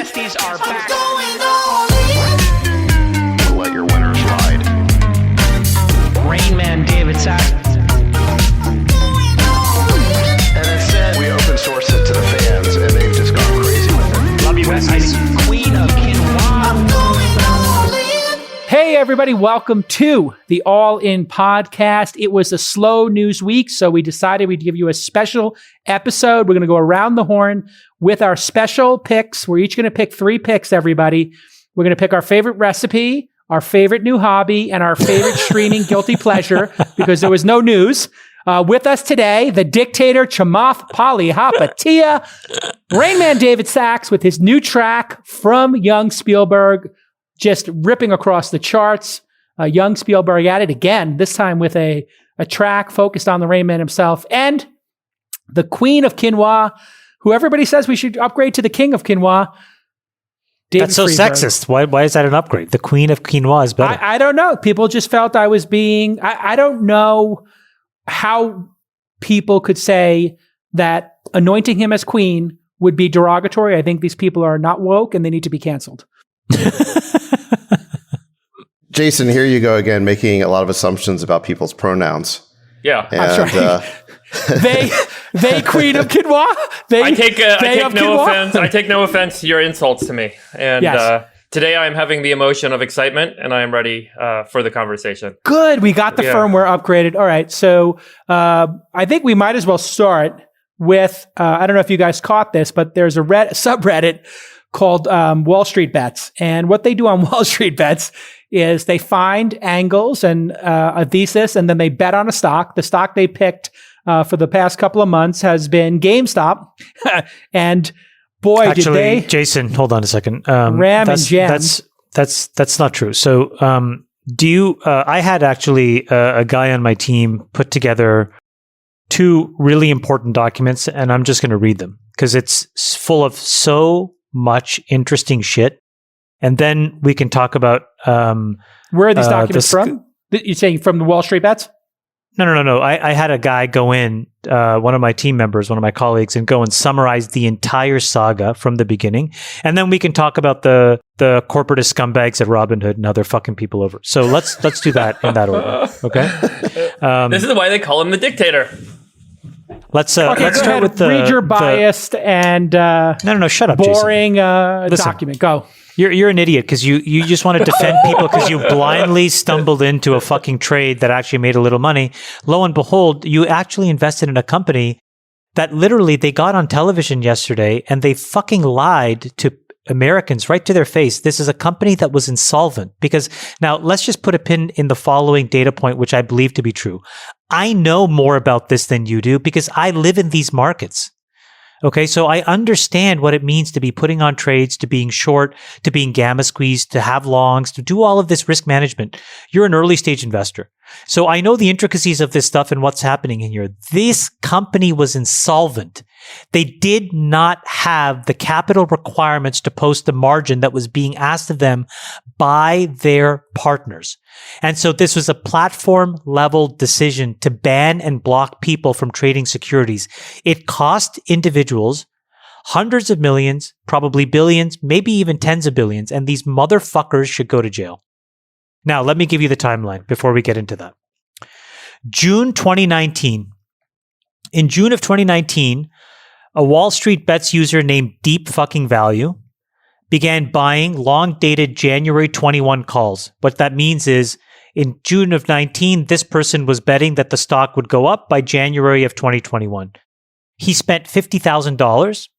Besties are back. Let your winners ride. Rain Man David Sachs. And instead, we open source it to the fans, and they've just gone crazy with it. Love you, Besties. Queen of Quinoa. Hey, everybody. Welcome to the All In Podcast. It was a slow news week, so we decided we'd give you a special episode. We're going to go around the horn with our special picks. We're each going to pick 3 picks, everybody. We're going to pick our favorite recipe, our favorite new hobby, and our favorite streaming guilty pleasure, because there was no news. With us today, the dictator, Chamath Palihapitiya, Rain Man David Sachs with his new track from young Spielberg, just ripping across the charts. Young Spielberg at it again, this time with a track focused on the Rain Man himself, and the Queen of Quinoa, who everybody says we should upgrade to the King of Quinoa. David That's so Friedberg. sexist. Why is that an upgrade? The Queen of Quinoa is better. I don't know. People just felt I was being... I don't know how people could say that anointing him as queen would be derogatory. I think these people are not woke and they need to be canceled. Jason, here you go again, making a lot of assumptions about people's pronouns. Yeah, And, They Queen of Quinoa. I take no offense. I take no offense to your insults to me. And Yes. Today I am having the emotion of excitement, and I am ready for the conversation. Good. We got the firmware upgraded. All right. So I think we might as well start with, I don't know if you guys caught this, but there's a subreddit called WallStreetBets. And what they do on WallStreetBets is they find angles and a thesis, and then they bet on a stock. The stock they picked for the past couple of months has been GameStop. And boy, Actually, did they... Jason, hold on a second. Ram and jam. That's not true. So I had actually a guy on my team put together 2 really important documents, and I'm just going to read them because it's full of so much interesting shit. And then we can talk about... Where are these documents from? You're saying from the Wall Street Bets? No. I had a guy go in, one of my team members, one of my colleagues, and go and summarize the entire saga from the beginning. And then we can talk about the corporatist scumbags at Robinhood and how they're fucking people over. So let's do that in that order. Okay? This is why they call him the dictator. Let's Okay, start with the... read your biased and No, shut up, boring Listen. document. Go. You're an idiot because you just want to defend people because you blindly stumbled into a fucking trade that actually made a little money. Lo and behold, you actually invested in a company that literally they got on television yesterday and they fucking lied to Americans right to their face. This is a company that was insolvent because now let's just put a pin in the following data point, which I believe to be true. I know more about this than you do because I live in these markets. Okay, so I understand what it means to be putting on trades, to being short, to being gamma squeezed, to have longs, to do all of this risk management. You're an early stage investor. So I know the intricacies of this stuff and what's happening in here. This company was insolvent. They did not have the capital requirements to post the margin that was being asked of them by their partners. And so this was a platform level decision to ban and block people from trading securities. It cost individuals hundreds of millions, probably billions, maybe even tens of billions. And these motherfuckers should go to jail. Now, let me give you the timeline before we get into that. June 2019. In June of 2019, a WallStreetBets user named DeepFuckingValue began buying long-dated January 21 calls. What that means is in June of 19, this person was betting that the stock would go up by January of 2021. He spent $50,000.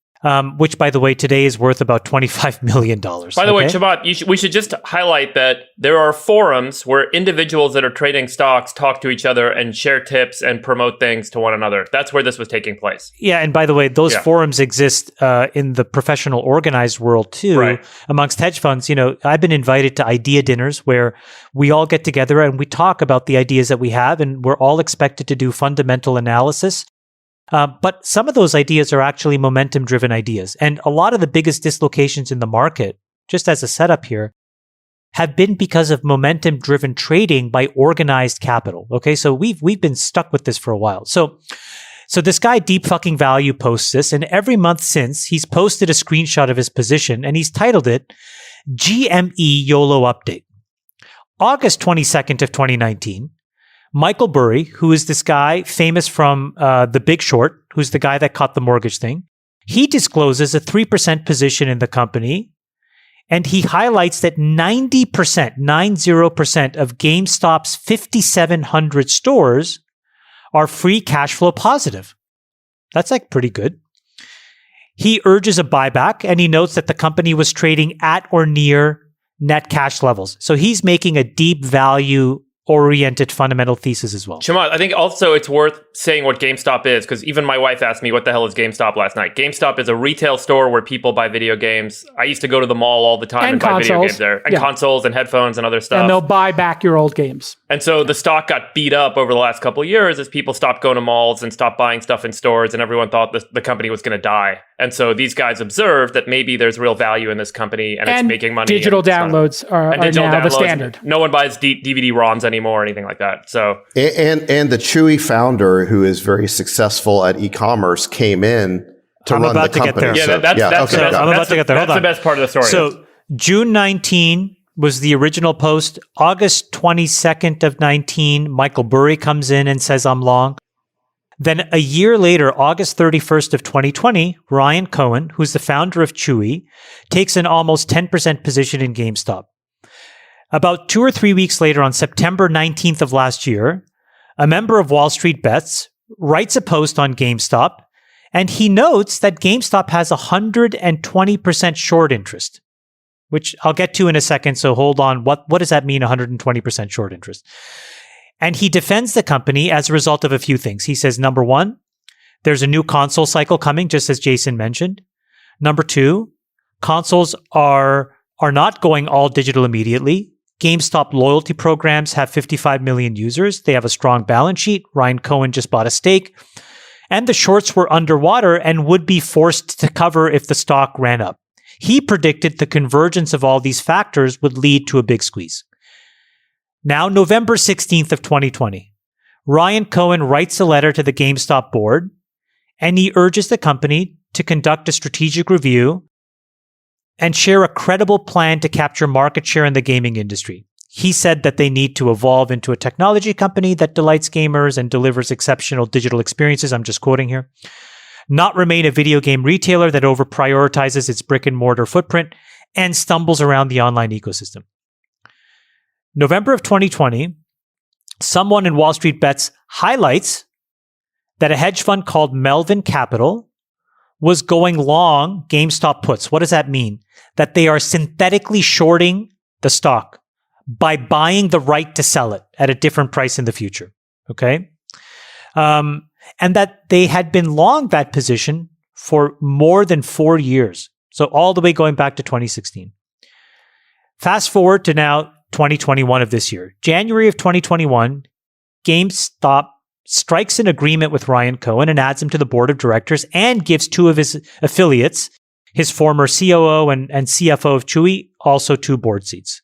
Which, by the way, today is worth about $25 million. By the way, Chamath, we should just highlight that there are forums where individuals that are trading stocks talk to each other and share tips and promote things to one another. That's where this was taking place. Yeah, and by the way, those forums exist in the professional organized world too, right. Amongst hedge funds. You know, I've been invited to idea dinners where we all get together and we talk about the ideas that we have, and we're all expected to do fundamental analysis. But some of those ideas are actually momentum-driven ideas. And a lot of the biggest dislocations in the market, just as a setup here, have been because of momentum-driven trading by organized capital. Okay, so we've been stuck with this for a while. So So this guy, DeepFuckingValue, posts this, and every month since, he's posted a screenshot of his position, and he's titled it GME YOLO Update. August 22nd of 2019, Michael Burry, who is this guy famous from The Big Short, who's the guy that caught the mortgage thing, he discloses a 3% position in the company, and he highlights that 90% of GameStop's 5,700 stores are free cash flow positive. That's like pretty good. He urges a buyback, and he notes that the company was trading at or near net cash levels. So he's making a deep value oriented fundamental thesis as well. Chamath, I think also it's worth saying what GameStop is, because even my wife asked me, what the hell is GameStop last night? GameStop is a retail store where people buy video games. I used to go to the mall all the time and buy video games there. And consoles and headphones and other stuff. And they'll buy back your old games. And so the stock got beat up over the last couple of years as people stopped going to malls and stopped buying stuff in stores, and everyone thought the company was going to die. And so these guys observed that maybe there's real value in this company and it's making money. Digital downloads are now the standard. No one buys DVD ROMs anymore or anything like that. So and the Chewy founder, who is very successful at e-commerce, came in to run the company. That's the best part of the story. So June 19 was the original post. August 22nd of 19, Michael Burry comes in and says, I'm long. Then a year later, August 31st of 2020, Ryan Cohen, who's the founder of Chewy, takes an almost 10% position in GameStop. About 2 or 3 weeks later, on September 19th of last year, a member of WallStreetBets writes a post on GameStop, and he notes that GameStop has 120% short interest, which I'll get to in a second, so hold on. What does that mean, 120% short interest? And he defends the company as a result of a few things. He says, number one, there's a new console cycle coming, just as Jason mentioned. Number two, consoles are not going all digital immediately. GameStop loyalty programs have 55 million users. They have a strong balance sheet. Ryan Cohen just bought a stake. And the shorts were underwater and would be forced to cover if the stock ran up. He predicted the convergence of all these factors would lead to a big squeeze. Now, November 16th of 2020, Ryan Cohen writes a letter to the GameStop board, and he urges the company to conduct a strategic review and share a credible plan to capture market share in the gaming industry. He said that they need to evolve into a technology company that delights gamers and delivers exceptional digital experiences. I'm just quoting here. Not remain a video game retailer that over-prioritizes its brick-and-mortar footprint and stumbles around the online ecosystem. November of 2020, someone in WallStreetBets highlights that a hedge fund called Melvin Capital was going long GameStop puts. What does that mean? That they are synthetically shorting the stock by buying the right to sell it at a different price in the future. Okay? And that they had been long that position for more than 4 years. So all the way going back to 2016. Fast forward to now 2021 of this year. January of 2021, GameStop strikes an agreement with Ryan Cohen and adds him to the board of directors and gives 2 of his affiliates, his former COO and CFO of Chewy, also 2 board seats.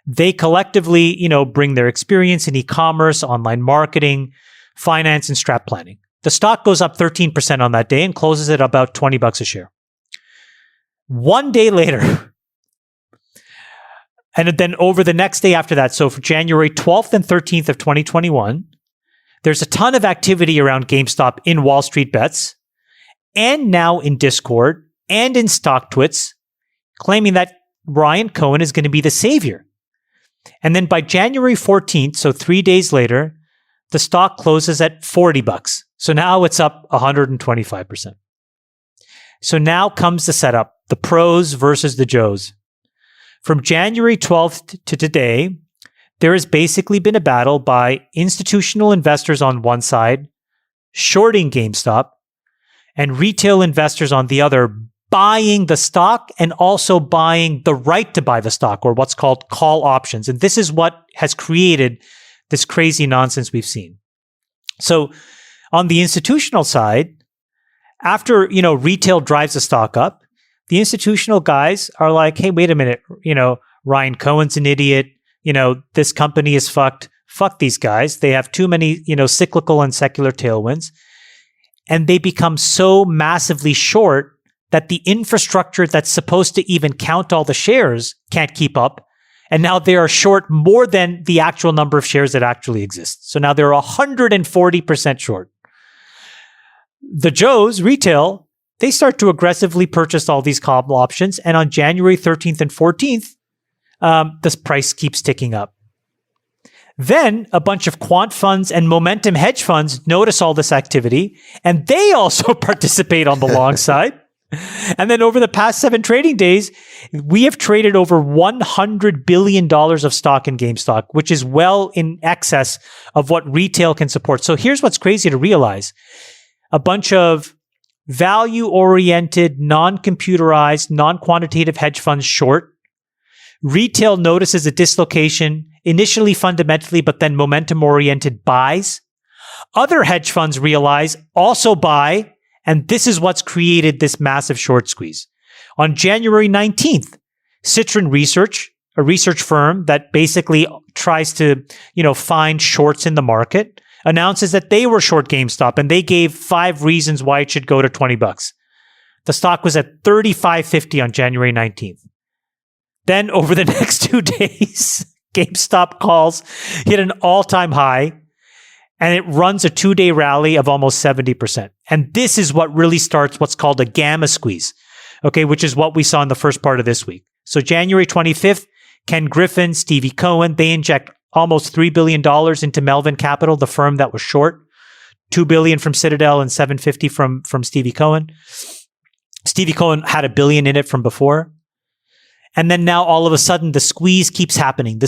They collectively, bring their experience in e-commerce, online marketing, finance, and strat planning. The stock goes up 13% on that day and closes at about $20 a share. 1 day later, and then over the next day after that, so for January 12th and 13th of 2021, there's a ton of activity around GameStop in WallStreetBets and now in Discord and in StockTwits, claiming that Ryan Cohen is going to be the savior. And then by January 14th, so 3 days later, the stock closes at $40. So now it's up 125%. So now comes the setup, the pros versus the Joes. From January 12th to today, there has basically been a battle by institutional investors on one side, shorting GameStop, and retail investors on the other, buying the stock and also buying the right to buy the stock, or what's called call options. And this is what has created this crazy nonsense we've seen. So on the institutional side, after, retail drives the stock up, the institutional guys are like, hey, wait a minute, Ryan Cohen's an idiot. This company is fucked. Fuck these guys. They have too many, cyclical and secular tailwinds. and they become so massively short that the infrastructure that's supposed to even count all the shares can't keep up. And now they are short more than the actual number of shares that actually exist. So now they're 140% short. The Joes, retail, they start to aggressively purchase all these call options. And on January 13th and 14th, this price keeps ticking up. Then a bunch of quant funds and momentum hedge funds notice all this activity, and they also participate on the long side. And then over the past 7 trading days, we have traded over $100 billion of stock in GameStop, which is well in excess of what retail can support. So here's what's crazy to realize. A bunch of value-oriented, non-computerized, non-quantitative hedge funds short. Retail notices a dislocation, initially fundamentally, but then momentum-oriented buys. Other hedge funds realize, also buy, and this is what's created this massive short squeeze. On January 19th, Citron Research, a research firm that basically tries to, find shorts in the market, announces that they were short GameStop, and they gave 5 reasons why it should go to $20. The stock was at $35.50 on January 19th. Then over the next 2 days, GameStop calls hit an all-time high, and it runs a 2-day rally of almost 70%. And this is what really starts what's called a gamma squeeze, okay, which is what we saw in the first part of this week. So January 25th, Ken Griffin, Stevie Cohen, they inject almost $3 billion into Melvin Capital, the firm that was short, $2 billion from Citadel and $750 from Stevie Cohen. Stevie Cohen had $1 billion in it from before. And then now all of a sudden, the squeeze keeps happening.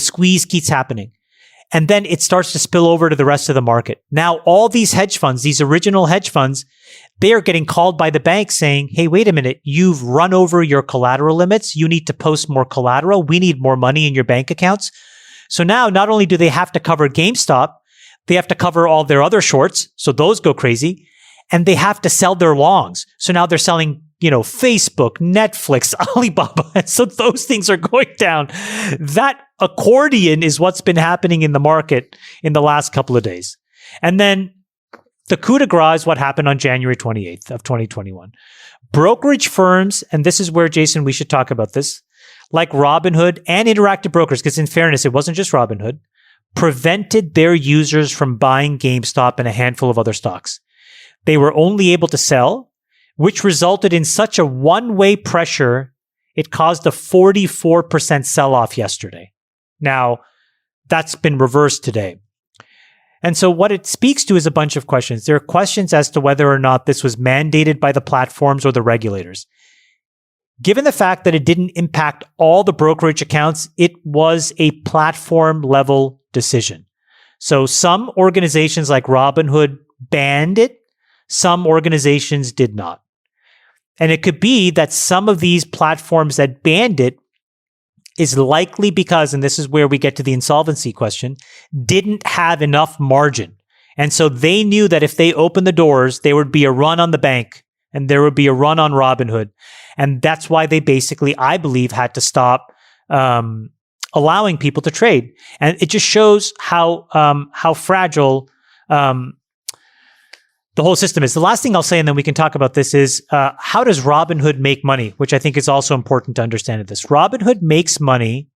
And then it starts to spill over to the rest of the market. Now, all these hedge funds, these original hedge funds, they are getting called by the bank saying, hey, wait a minute, you've run over your collateral limits. You need to post more collateral. We need more money in your bank accounts. So now not only do they have to cover GameStop, they have to cover all their other shorts. So those go crazy. And they have to sell their longs. So now they're selling Facebook, Netflix, Alibaba. And so those things are going down. That accordion is what's been happening in the market in the last couple of days. And then the coup de grace is what happened on January 28th of 2021. Brokerage firms, and this is where, Jason, we should talk about this, like Robinhood and Interactive Brokers, because in fairness, it wasn't just Robinhood, prevented their users from buying GameStop and a handful of other stocks. They were only able to sell, which resulted in such a one-way pressure, it caused a 44% sell-off yesterday. Now, that's been reversed today. And so what it speaks to is a bunch of questions. There are questions as to whether or not this was mandated by the platforms or the regulators. Given the fact that it didn't impact all the brokerage accounts, it was a platform-level decision. So some organizations like Robinhood banned it. Some organizations did not. And it could be that some of these platforms that banned it is likely because, and this is where we get to the insolvency question, didn't have enough margin. And so they knew that if they opened the doors, there would be a run on the bank and there would be a run on Robinhood. And that's why they basically, I believe, had to stop allowing people to trade. And it just shows how fragile the whole system is. The last thing I'll say, and then we can talk about this, is how does Robinhood make money, which I think is also important to understand this. Robinhood makes money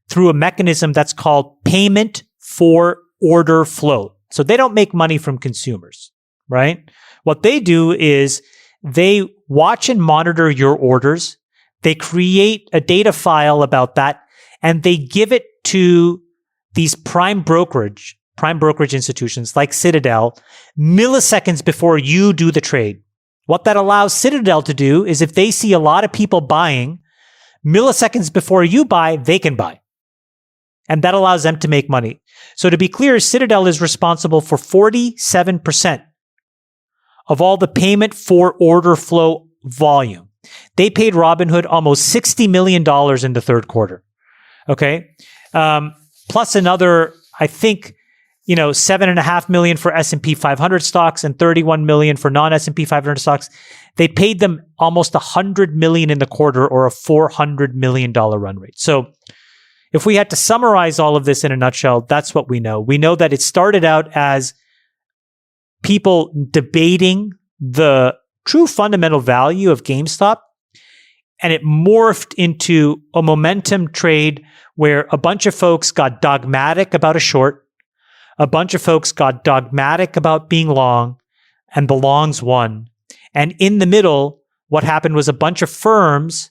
through a mechanism that's called payment for order flow. So they don't make money from consumers, right? What they do is they watch and monitor your orders. They create a data file about that, and they give it to these prime brokerage institutions like Citadel milliseconds before you do the trade. What that allows Citadel to do is if they see a lot of people buying, milliseconds before you buy, they can buy. And that allows them to make money. So to be clear, Citadel is responsible for 47% of all the payment for order flow volume. They paid Robinhood almost $60 million in the third quarter. Okay. Plus another, I think, $7.5 million for S&P 500 stocks and $31 million for non-S&P 500 stocks. They paid them almost $100 million in the quarter, or a $400 million run rate. So if we had to summarize all of this in a nutshell, that's what we know. We know that it started out as people debating the true fundamental value of GameStop, and it morphed into a momentum trade where a bunch of folks got dogmatic about a short, a bunch of folks got dogmatic about being long, and the longs won. And in the middle, what happened was a bunch of firms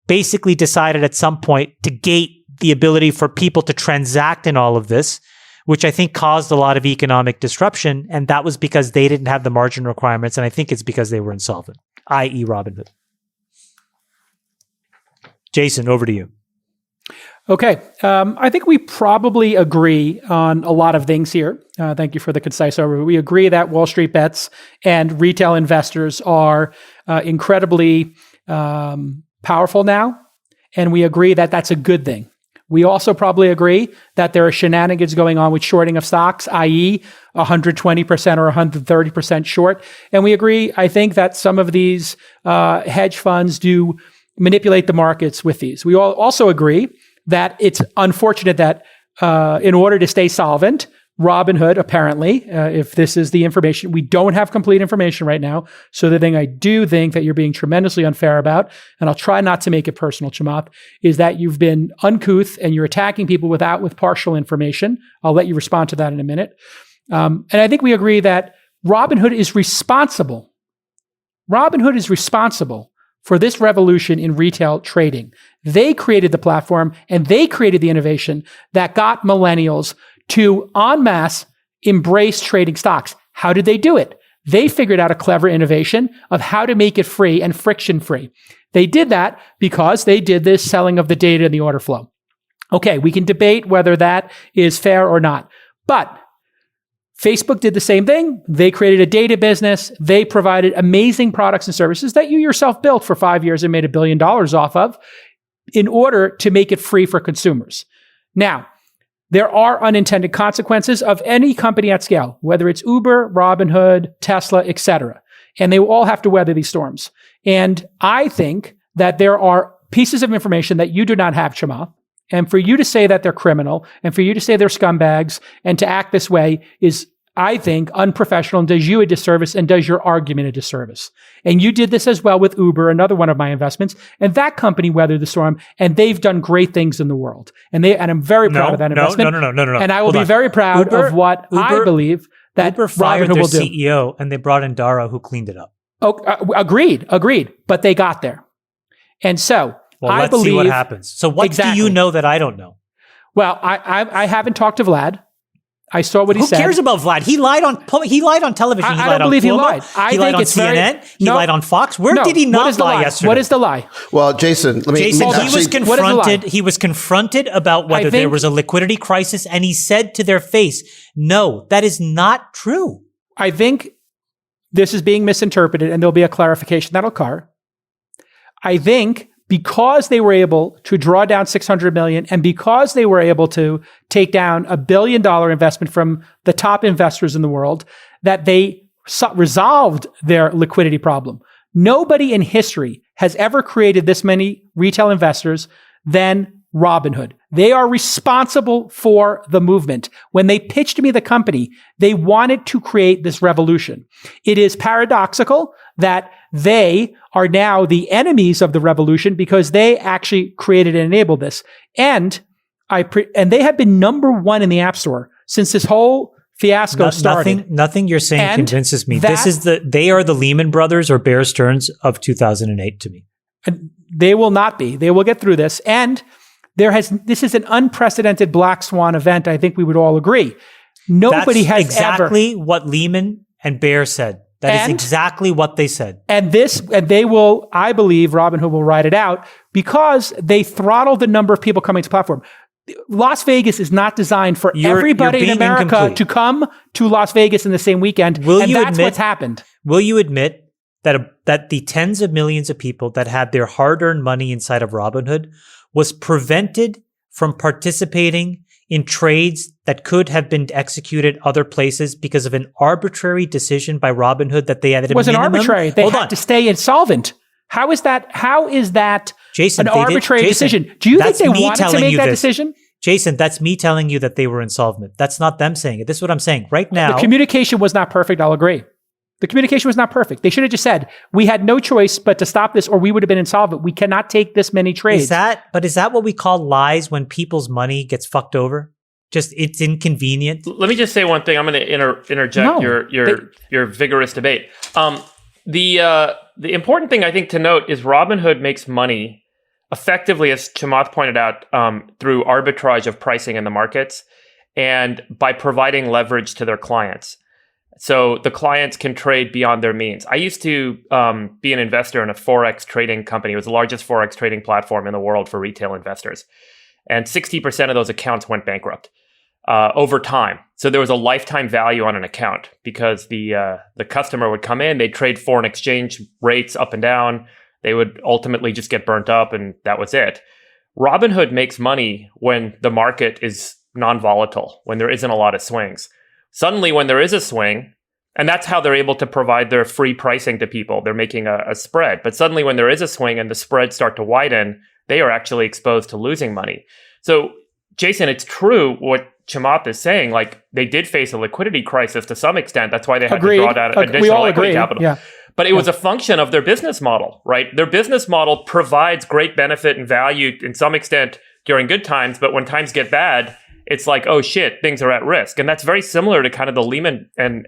basically decided at some point to gate the ability for people to transact in all of this, which I think caused a lot of economic disruption. And that was because they didn't have the margin requirements. And I think it's because they were insolvent, i.e. Robinhood. Jason, over to you. Okay. I think we probably agree on a lot of things here. Thank you for the concise overview. We agree that WallStreetBets and retail investors are incredibly powerful now. And we agree that that's a good thing. We also probably agree that there are shenanigans going on with shorting of stocks, i.e. 120% or 130% short. And we agree, I think, that some of these hedge funds do manipulate the markets with these. We all also agree that it's unfortunate that in order to stay solvent, Robinhood, apparently, if this is the information, we don't have complete information right now. So the thing I do think that you're being tremendously unfair about, and I'll try not to make it personal, Chamath, is that you've been uncouth and you're attacking people with partial information. I'll let you respond to that in a minute. And I think we agree that Robinhood is responsible. Robinhood is responsible for this revolution in retail trading. They created the platform and they created the innovation that got millennials to en masse embrace trading stocks. How did they do it? They figured out a clever innovation of how to make it free and friction-free. They did that because they did this selling of the data and the order flow. Okay, we can debate whether that is fair or not. But Facebook did the same thing. They created a data business. They provided amazing products and services that you yourself built for 5 years and made $1 billion off of in order to make it free for consumers. Now, there are unintended consequences of any company at scale, whether it's Uber, Robinhood, Tesla, etc. And they will all have to weather these storms. And I think that there are pieces of information that you do not have, Chamath. And for you to say that they're criminal and for you to say they're scumbags and to act this way is, I think, unprofessional and does you a disservice and does your argument a disservice. And you did this as well with Uber, another one of my investments. And that company weathered the storm and they've done great things in the world. And I'm very proud of that investment. No. And I will be very proud of what I believe that Uber fired Robinhood their will do. CEO and they brought in Dara who cleaned it up. Oh, agreed. But they got there. And so I let's believe see what happens. So what do you know that I don't know? Well, I haven't talked to Vlad. I saw what he said. Who cares about Vlad? He lied on television. I don't believe he lied. He lied on CNN. He lied on Fox. Where did he not lie yesterday? What is the lie? Well, Jason, he was confronted about whether there was a liquidity crisis, and he said to their face, "No, that is not true." I think this is being misinterpreted, and there'll be a clarification that'll occur. I think because they were able to draw down $600 million and because they were able to take down $1 billion investment from the top investors in the world, that they resolved their liquidity problem. Nobody in history has ever created this many retail investors than Robinhood. They are responsible for the movement. When they pitched me the company, they wanted to create this revolution. It is paradoxical that they are now the enemies of the revolution because they actually created and enabled this. And they have been number one in the App Store since this whole fiasco started. Nothing you're saying convinces me. They are the Lehman Brothers or Bear Stearns of 2008 to me. They will not be. They will get through this. And this is an unprecedented black swan event. I think we would all agree. Nobody has exactly what Lehman and Bear said. That is exactly what they said. And they will, I believe, Robinhood will ride it out because they throttled the number of people coming to the platform. Las Vegas is not designed for everybody in America to come to Las Vegas in the same weekend. That's what's happened. Will you admit that the tens of millions of people that had their hard-earned money inside of Robinhood was prevented from participating in trades that could have been executed other places because of an arbitrary decision by Robinhood that they had at a minimum? It wasn't arbitrary. They had to stay insolvent. How is that Jason, an arbitrary decision? Do you think they wanted to make that decision? Jason, that's me telling you that they were insolvent. That's not them saying it. This is what I'm saying right now. The communication was not perfect. I'll agree. The communication was not perfect. They should have just said, we had no choice but to stop this or we would have been insolvent. We cannot take this many trades. Is that what we call lies when people's money gets fucked over? Just it's inconvenient. Let me just say one thing. I'm going to interject your vigorous debate. The important thing I think to note is Robinhood makes money effectively, as Chamath pointed out, through arbitrage of pricing in the markets and by providing leverage to their clients. So the clients can trade beyond their means. I used to be an investor in a Forex trading company. It was the largest Forex trading platform in the world for retail investors. And 60% of those accounts went bankrupt over time. So there was a lifetime value on an account because the customer would come in, they'd trade foreign exchange rates up and down. They would ultimately just get burnt up and that was it. Robinhood makes money when the market is non-volatile, when there isn't a lot of swings. Suddenly, when there is a swing, and that's how they're able to provide their free pricing to people, they're making a spread. But suddenly, when there is a swing and the spreads start to widen, they are actually exposed to losing money. So, Jason, it's true what Chamath is saying. Like, they did face a liquidity crisis to some extent. That's why they had to draw down additional equity capital. Yeah. But it was a function of their business model, right? Their business model provides great benefit and value in some extent during good times, but when times get bad, it's like, oh shit, things are at risk. And that's very similar to kind of the Lehman and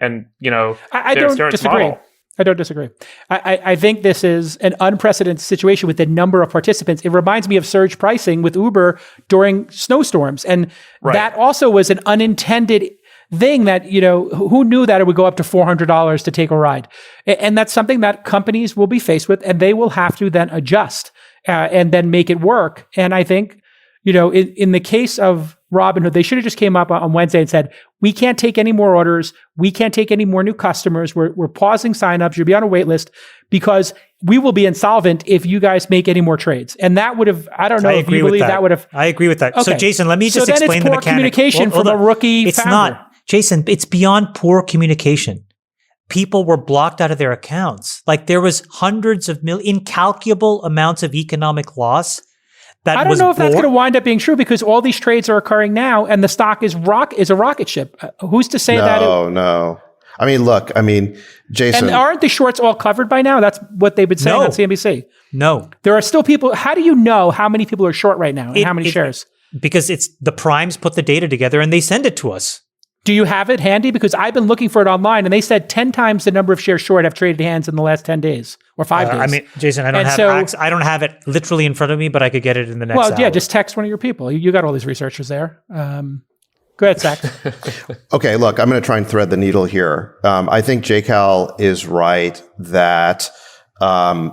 I don't disagree. model. I don't disagree. I think this is an unprecedented situation with the number of participants. It reminds me of surge pricing with Uber during snowstorms. And that also was an unintended thing that, who knew that it would go up to $400 to take a ride? And that's something that companies will be faced with, and they will have to then adjust and then make it work. And I think, in the case of Robinhood, they should have just came up on Wednesday and said, we can't take any more orders. We can't take any more new customers. We're pausing signups. You'll be on a wait list because we will be insolvent if you guys make any more trades. And that would have, I don't know if you believe that would have. I agree with that. Okay. So Jason, let me just explain the mechanic. Communication from a rookie It's founder. not, Jason, it's beyond poor communication. People were blocked out of their accounts. Like there was hundreds of incalculable amounts of economic loss. I don't know if that's going to wind up being true because all these trades are occurring now and the stock is a rocket ship. Who's to say that? No. Jason. And aren't the shorts all covered by now? That's what they've been saying on CNBC. No. There are still people. How do you know how many people are short right now and how many shares? Because it's the primes put the data together and they send it to us. Do you have it handy? Because I've been looking for it online and they said 10 times the number of shares short have traded hands in the last 10 days or 5 days. Jason, I don't have it literally in front of me, but I could get it in the next hour. Yeah, just text one of your people. You got all these researchers there. Go ahead, Zach. Okay, look, I'm going to try and thread the needle here. I think JCal is right that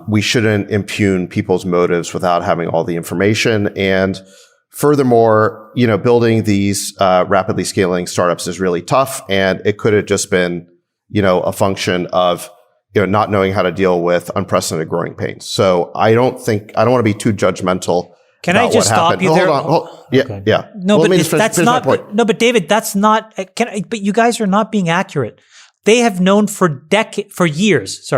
we shouldn't impugn people's motives without having all the information. And furthermore, building these rapidly scaling startups is really tough, and it could have just been, a function of not knowing how to deal with unprecedented growing pains. So I don't want to be too judgmental. Can I just stop you there? Hold on. Yeah. No, well, but that's not. No, but David, that's not. But you guys are not being accurate. They have known for years,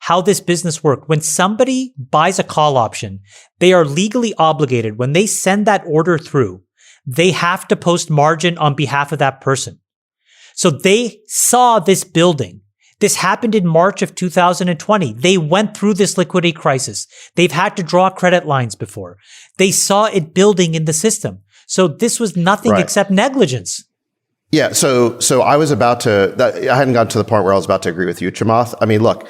how this business worked. When somebody buys a call option, they are legally obligated. When they send that order through, they have to post margin on behalf of that person. So they saw this building. This happened in March of 2020. They went through this liquidity crisis. They've had to draw credit lines before. They saw it building in the system. So this was nothing except negligence. Yeah. So I was about to, I hadn't gotten to the point where I was about to agree with you, Chamath. I mean, look,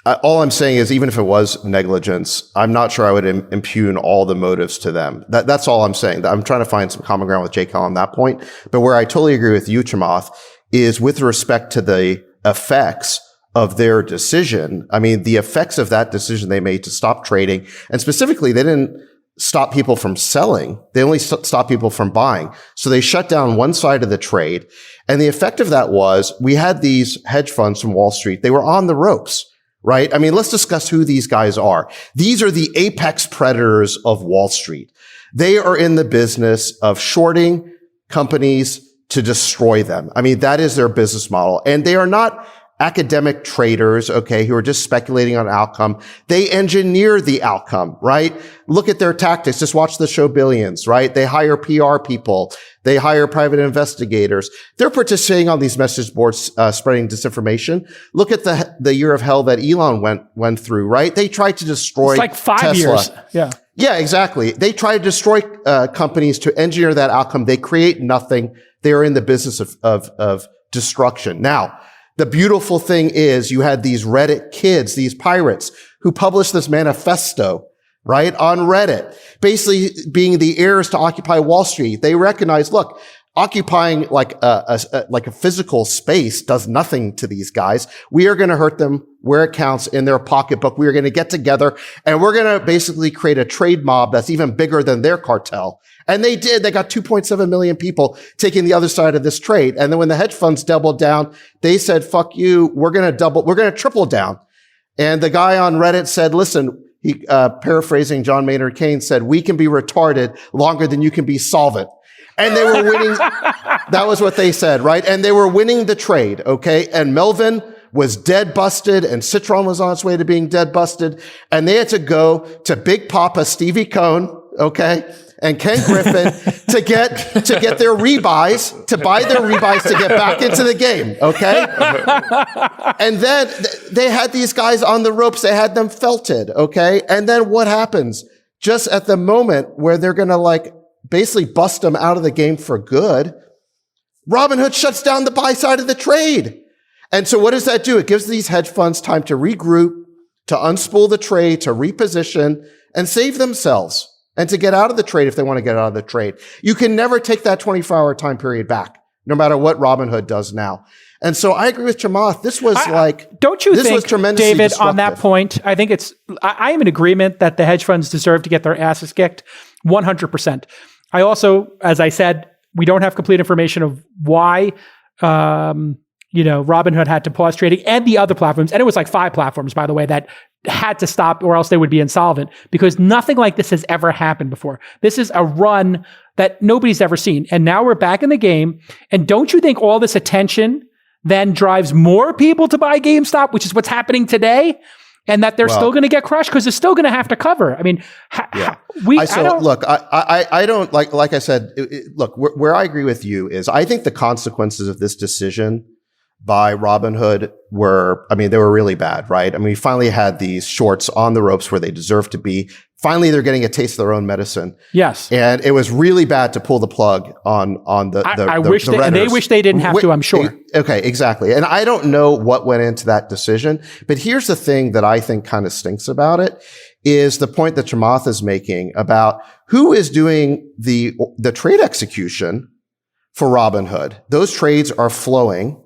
all I'm saying is even if it was negligence, I'm not sure I would impugn all the motives to them. That's all I'm saying. I'm trying to find some common ground with JCal on that point. But where I totally agree with you, Chamath, is with respect to the effects of their decision. I mean, the effects of that decision they made to stop trading, and specifically, they didn't stop people from selling. They only stopped people from buying. So they shut down one side of the trade. And the effect of that was we had these hedge funds from Wall Street. They were on the ropes, right? I mean, let's discuss who these guys are. These are the apex predators of Wall Street. They are in the business of shorting companies to destroy them. I mean, that is their business model. And they are not academic traders, okay, who are just speculating on outcome. They engineer the outcome, right? Look at their tactics. Just watch the show Billions, right? They hire PR people. They hire private investigators. They're participating on these message boards, spreading disinformation. Look at the year of hell that Elon went through, right? They tried to destroy it's like 5 Tesla. years. Yeah. Yeah, exactly. They try to destroy companies to engineer that outcome. They create nothing. They are in the business of destruction. Now, the beautiful thing is you had these Reddit kids, these pirates, who published this manifesto, right, on Reddit, basically being the heirs to Occupy Wall Street. They recognize, look, occupying like a physical space does nothing to these guys. We are going to hurt them where it counts in their pocketbook. We are going to get together and we're going to basically create a trade mob that's even bigger than their cartel. And they did. They got 2.7 million people taking the other side of this trade. And then when the hedge funds doubled down, they said, fuck you. We're going to triple down. And the guy on Reddit said, listen, he, paraphrasing John Maynard Keynes, said, we can be retarded longer than you can be solvent. And they were winning. That was what they said, right? And they were winning the trade, okay? And Melvin was dead busted and Citron was on its way to being dead busted. And they had to go to Big Papa Stevie Cohn, okay, and Ken Griffin to get their rebuys, to buy their rebuys to get back into the game, okay? And then they had these guys on the ropes. They had them felted, okay? And then what happens? Just at the moment where they're going to basically bust them out of the game for good, Robinhood shuts down the buy side of the trade. And so what does that do? It gives these hedge funds time to regroup, to unspool the trade, to reposition, and save themselves, and to get out of the trade if they want to get out of the trade. You can never take that 24-hour time period back, no matter what Robinhood does now. And so I agree with Chamath. This was don't you this think, was tremendously David, on that disruptive. point, I think I am in agreement that the hedge funds deserve to get their asses kicked 100%. I also, as I said, we don't have complete information of why, Robinhood had to pause trading and the other platforms. And it was like 5 platforms, by the way, that had to stop or else they would be insolvent, because nothing like this has ever happened before. This is a run that nobody's ever seen. And now we're back in the game. And don't you think all this attention then drives more people to buy GameStop, which is what's happening today? And that they're still going to get crushed because they're still going to have to cover. I mean, I don't like I said, look, where I agree with you is I think the consequences of this decision by Robinhood they were really bad, right? I mean, we finally had these shorts on the ropes where they deserve to be. Finally, they're getting a taste of their own medicine. Yes. And it was really bad to pull the plug on they wish they didn't have to, I'm sure. Okay, exactly. And I don't know what went into that decision, but here's the thing that I think kind of stinks about it is the point that Chamath is making about who is doing the trade execution for Robinhood. Those trades are flowing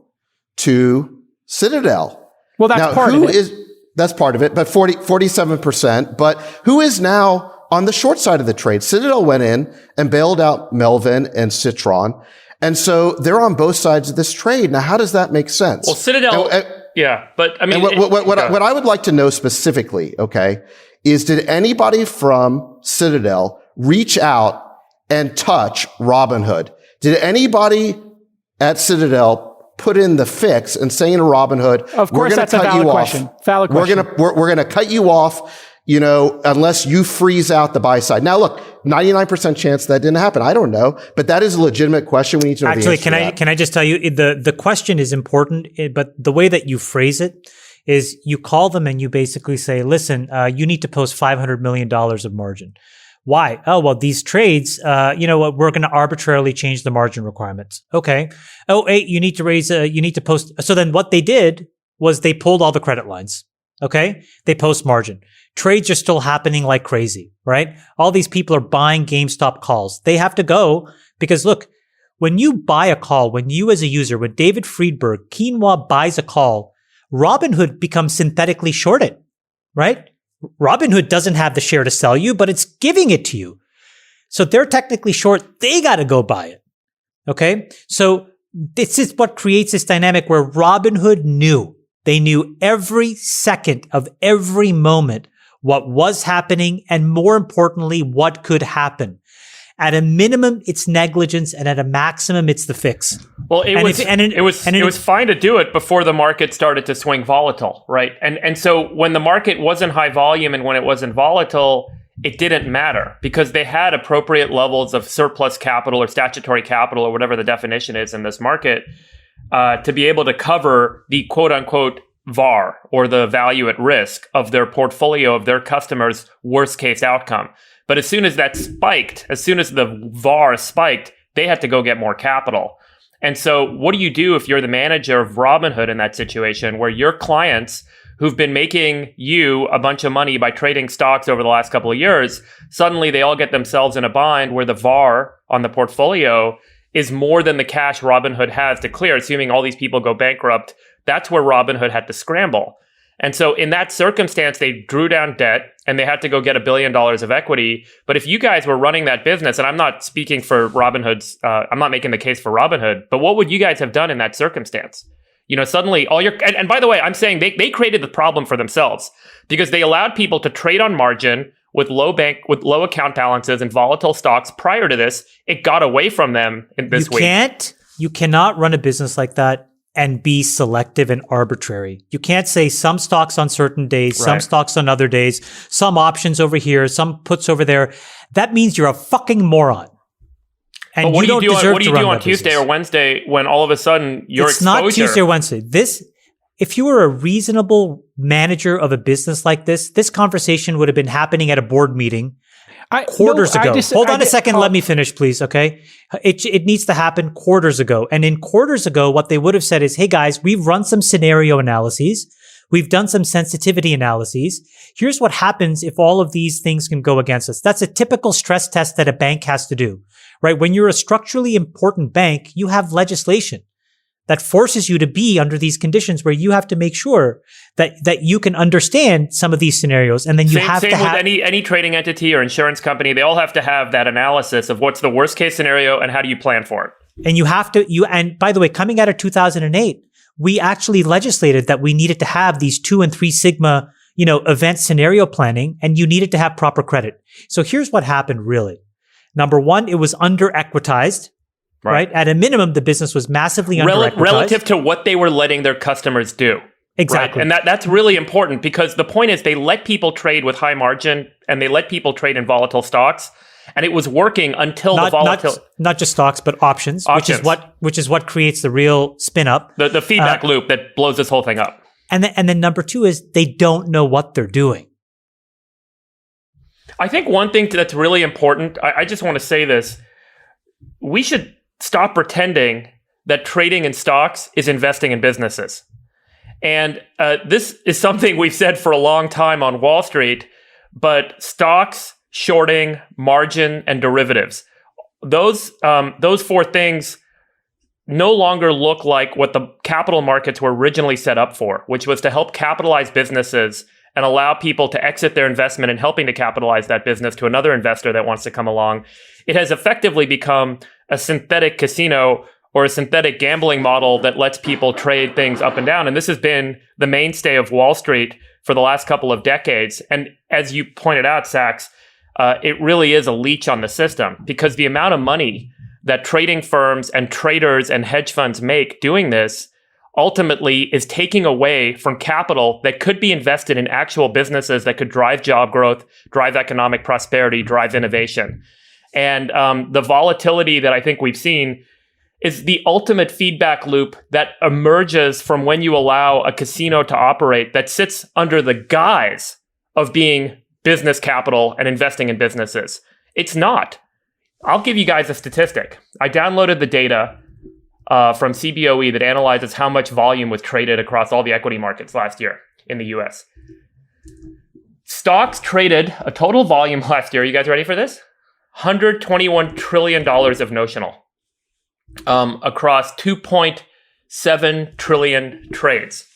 to Citadel. Well, that's part of it. That's part of it, but 47%. But who is now on the short side of the trade? Citadel went in and bailed out Melvin and Citron. And so they're on both sides of this trade. Now, how does that make sense? Well, Citadel, but I mean, what I would like to know specifically, okay, is did anybody from Citadel reach out and touch Robinhood? Did anybody at Citadel put in the fix and saying to Robinhood, of course, that's a valid question. Valid question. We're gonna cut you off, unless you freeze out the buy side. Now, look, 99% chance that didn't happen. I don't know, but that is a legitimate question. We need to know the answer to that. Can I just tell you the question is important, but the way that you phrase it is you call them and you basically say, listen, you need to post $500 million of margin. Why? Oh, well, these trades, we're going to arbitrarily change the margin requirements. Okay. Oh, hey, you need to post. So then what they did was they pulled all the credit lines. Okay. They post margin. Trades are still happening like crazy, right? All these people are buying GameStop calls. They have to go because look, when you buy a call, when you as a user, when David Friedberg, Quinoa buys a call, Robinhood becomes synthetically shorted, right? Robinhood doesn't have the share to sell you, but it's giving it to you. So they're technically short. They got to go buy it. Okay. So this is what creates this dynamic where Robinhood knew. They knew every second of every moment what was happening and more importantly, what could happen. At a minimum, it's negligence, and at a maximum, it's the fix. Well, it was fine to do it before the market started to swing volatile, right? And so when the market wasn't high volume and when it wasn't volatile, it didn't matter because they had appropriate levels of surplus capital or statutory capital or whatever the definition is in this market to be able to cover the quote unquote VAR or the value at risk of their portfolio of their customers' worst case outcome. But as soon as that spiked, as soon as the VAR spiked, they had to go get more capital. And so what do you do if you're the manager of Robinhood in that situation where your clients who've been making you a bunch of money by trading stocks over the last couple of years, suddenly they all get themselves in a bind where the VAR on the portfolio is more than the cash Robinhood has to clear, assuming all these people go bankrupt. That's where Robinhood had to scramble. And so in that circumstance, they drew down debt and they had to go get $1 billion of equity. But if you guys were running that business, and I'm not speaking for Robinhood's, I'm not making the case for Robinhood, but what would you guys have done in that circumstance? You know, suddenly all your, and by the way, I'm saying they created the problem for themselves because they allowed people to trade on margin with low account balances and volatile stocks prior to this. It got away from them in this week. You cannot run a business like that and be selective and arbitrary. You can't say some stocks on certain days, some stocks on other days, some options over here, some puts over there. That means you're a fucking moron. And but what do you do on Tuesday business. Or Wednesday when all of a sudden your it's exposure... not Tuesday or Wednesday. If you were a reasonable manager of a business like this conversation would have been happening at a board meeting quarters ago. Hold on a second. Let me finish, please. Okay. It needs to happen quarters ago. And in quarters ago, what they would have said is, hey guys, we've run some scenario analyses. We've done some sensitivity analyses. Here's what happens if all of these things can go against us. That's a typical stress test that a bank has to do, right? When you're a structurally important bank, you have legislation that forces you to be under these conditions where you have to make sure that you can understand some of these scenarios. And then you have to have... Same with any trading entity or insurance company, they all have to have that analysis of what's the worst case scenario and how do you plan for it. And you have to, and by the way, coming out of 2008, we actually legislated that we needed to have these 2 and 3 sigma, event scenario planning, and you needed to have proper credit. So here's what happened really. Number one, it was under-equitized. Right. At a minimum, the business was massively under-equitized. Relative to what they were letting their customers do. Exactly. Right? And that's really important because the point is they let people trade with high margin and they let people trade in volatile stocks. And it was working until the volatility. Not just stocks, but options. Which is what creates the real spin up. The feedback loop that blows this whole thing up. And then number two is they don't know what they're doing. I think one thing that's really important, I just want to say this. We should stop pretending that trading in stocks is investing in businesses. And this is something we've said for a long time on Wall Street, but stocks, shorting, margin, and derivatives, those 4 things no longer look like what the capital markets were originally set up for, which was to help capitalize businesses and allow people to exit their investment and helping to capitalize that business to another investor that wants to come along. It has effectively become a synthetic casino or a synthetic gambling model that lets people trade things up and down. And this has been the mainstay of Wall Street for the last couple of decades. And as you pointed out, Sachs, it really is a leech on the system because the amount of money that trading firms and traders and hedge funds make doing this ultimately is taking away from capital that could be invested in actual businesses that could drive job growth, drive economic prosperity, drive innovation. And the volatility that I think we've seen is the ultimate feedback loop that emerges from when you allow a casino to operate that sits under the guise of being business capital and investing in businesses. It's not. I'll give you guys a statistic. I downloaded the data from CBOE that analyzes how much volume was traded across all the equity markets last year in the US. Stocks traded a total volume last year. You guys ready for this? $121 trillion of notional across 2.7 trillion trades.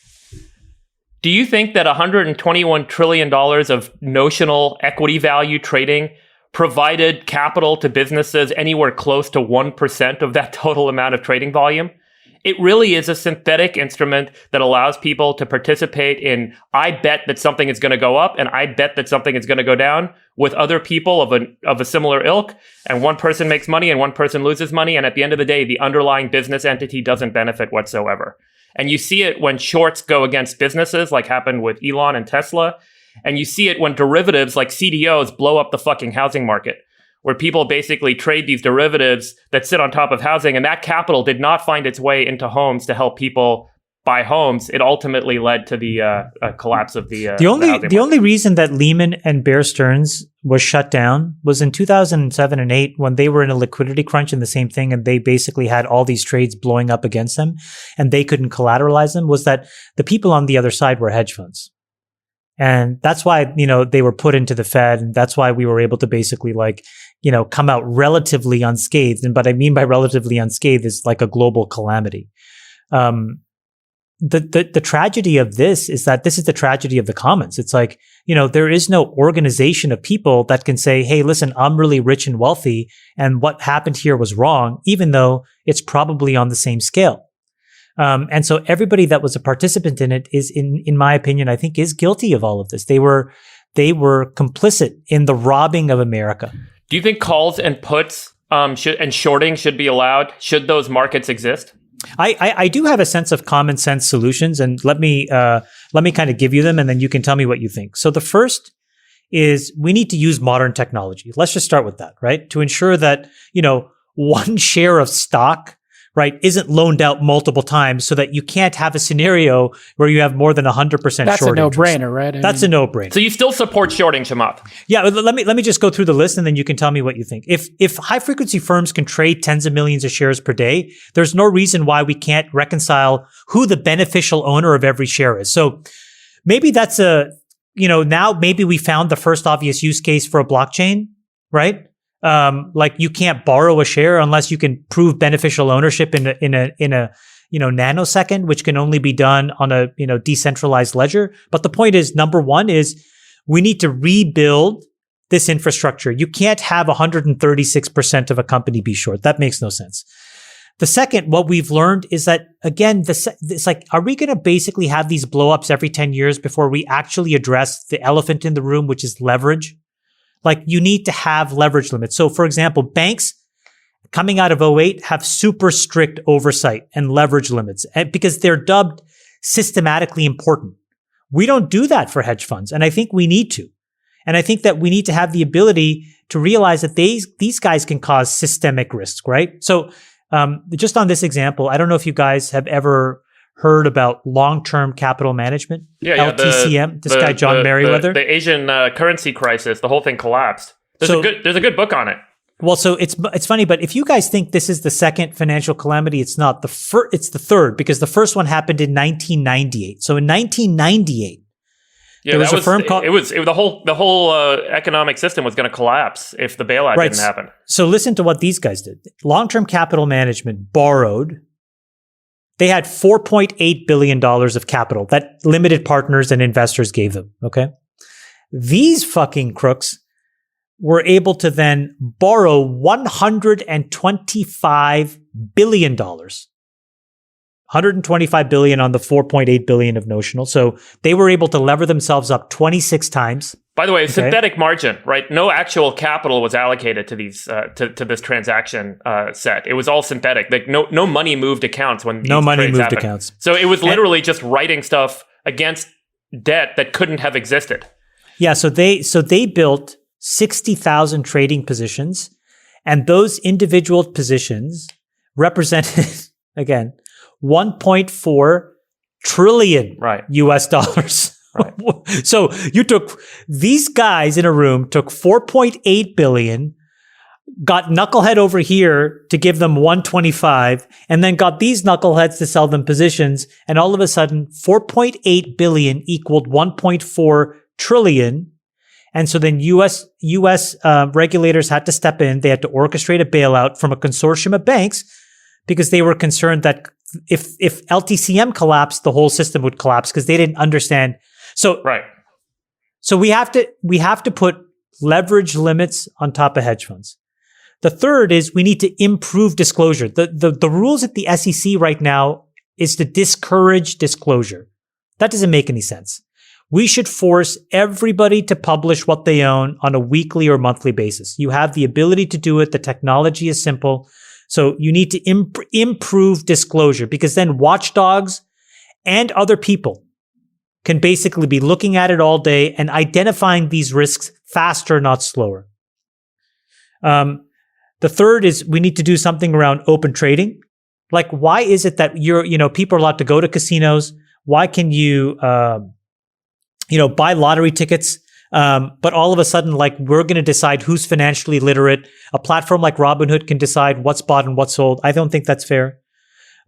Do you think that $121 trillion of notional equity value trading provided capital to businesses anywhere close to 1% of that total amount of trading volume? It really is a synthetic instrument that allows people to participate in, I bet that something is going to go up and I bet that something is going to go down with other people of a similar ilk. And one person makes money and one person loses money. And at the end of the day, the underlying business entity doesn't benefit whatsoever. And you see it when shorts go against businesses, like happened with Elon and Tesla. And you see it when derivatives like CDOs blow up the fucking housing market, where people basically trade these derivatives that sit on top of housing, and that capital did not find its way into homes to help people buy homes. It ultimately led to the collapse of the only reason that Lehman and Bear Stearns was shut down was in 2007 and 8 when they were in a liquidity crunch and the same thing, and they basically had all these trades blowing up against them, and they couldn't collateralize them. Was that the people on the other side were hedge funds. And that's why, they were put into the Fed. And that's why we were able to basically come out relatively unscathed. And what I mean by relatively unscathed is like a global calamity. The tragedy of this is that this is the tragedy of the commons. It's like, there is no organization of people that can say, hey, listen, I'm really rich and wealthy, and what happened here was wrong, even though it's probably on the same scale. And so everybody that was a participant in it is, in my opinion, I think is guilty of all of this. They were complicit in the robbing of America. Do you think calls and puts and shorting should be allowed? Should those markets exist? I do have a sense of common sense solutions, and let me kind of give you them, and then you can tell me what you think. So the first is we need to use modern technology. Let's just start with that, right? To ensure that, one share of stock, right, isn't loaned out multiple times, so that you can't have a scenario where you have more than 100% short. That's a no-brainer, right? That's a no-brainer. So you still support shorting, Chamath? Yeah, let me just go through the list, and then you can tell me what you think. If high-frequency firms can trade tens of millions of shares per day, there's no reason why we can't reconcile who the beneficial owner of every share is. So maybe that's now maybe we found the first obvious use case for a blockchain, right? Like you can't borrow a share unless you can prove beneficial ownership in a nanosecond, which can only be done on a decentralized ledger. But the point is, number one is we need to rebuild this infrastructure. You can't have 136% of a company be short. That makes no sense. The second, what we've learned is that, again, it's like, are we going to basically have these blowups every 10 years before we actually address the elephant in the room, which is leverage? Like, you need to have leverage limits. So, for example, banks coming out of 2008 have super strict oversight and leverage limits because they're dubbed systematically important. We don't do that for hedge funds, and I think we need to. And I think that we need to have the ability to realize that these guys can cause systemic risk, right? So, just on this example, I don't know if you guys have ever heard about long-term capital management, LTCM. This guy, John Merriweather. The Asian currency crisis, the whole thing collapsed. There's a good book on it. Well, so it's funny, but if you guys think this is the second financial calamity, it's not. It's the third, because the first one happened in 1998. So in 1998, there was a firm called... The whole economic system was going to collapse if the bailout didn't happen. So listen to what these guys did. Long-term capital management borrowed. They had $4.8 billion of capital that limited partners and investors gave them, okay? These fucking crooks were able to then borrow $125 billion. $125 billion on the $4.8 billion of notional. So they were able to lever themselves up 26 times. By the way, synthetic margin, right? No actual capital was allocated to these to this transaction set. It was all synthetic. Like no money moved accounts when these trades happened. So it was literally just writing stuff against debt that couldn't have existed. Yeah. So they built 60,000 trading positions, and those individual positions represented again 1.4 trillion US dollars. Right. So you took these guys in a room, took 4.8 billion, got knucklehead over here to give them 125, and then got these knuckleheads to sell them positions. And all of a sudden, 4.8 billion equaled 1.4 trillion. And so then US regulators had to step in. They had to orchestrate a bailout from a consortium of banks because they were concerned that if LTCM collapsed, the whole system would collapse because they didn't understand. So we have to put leverage limits on top of hedge funds. The third is we need to improve disclosure. The rules at the SEC right now is to discourage disclosure. That doesn't make any sense. We should force everybody to publish what they own on a weekly or monthly basis. You have the ability to do it. The technology is simple. So you need to improve disclosure, because then watchdogs and other people can basically be looking at it all day and identifying these risks faster, not slower. The third is we need to do something around open trading. Like, why is it that people are allowed to go to casinos? Why can you, buy lottery tickets? But all of a sudden, like, we're going to decide who's financially literate. A platform like Robinhood can decide what's bought and what's sold. I don't think that's fair.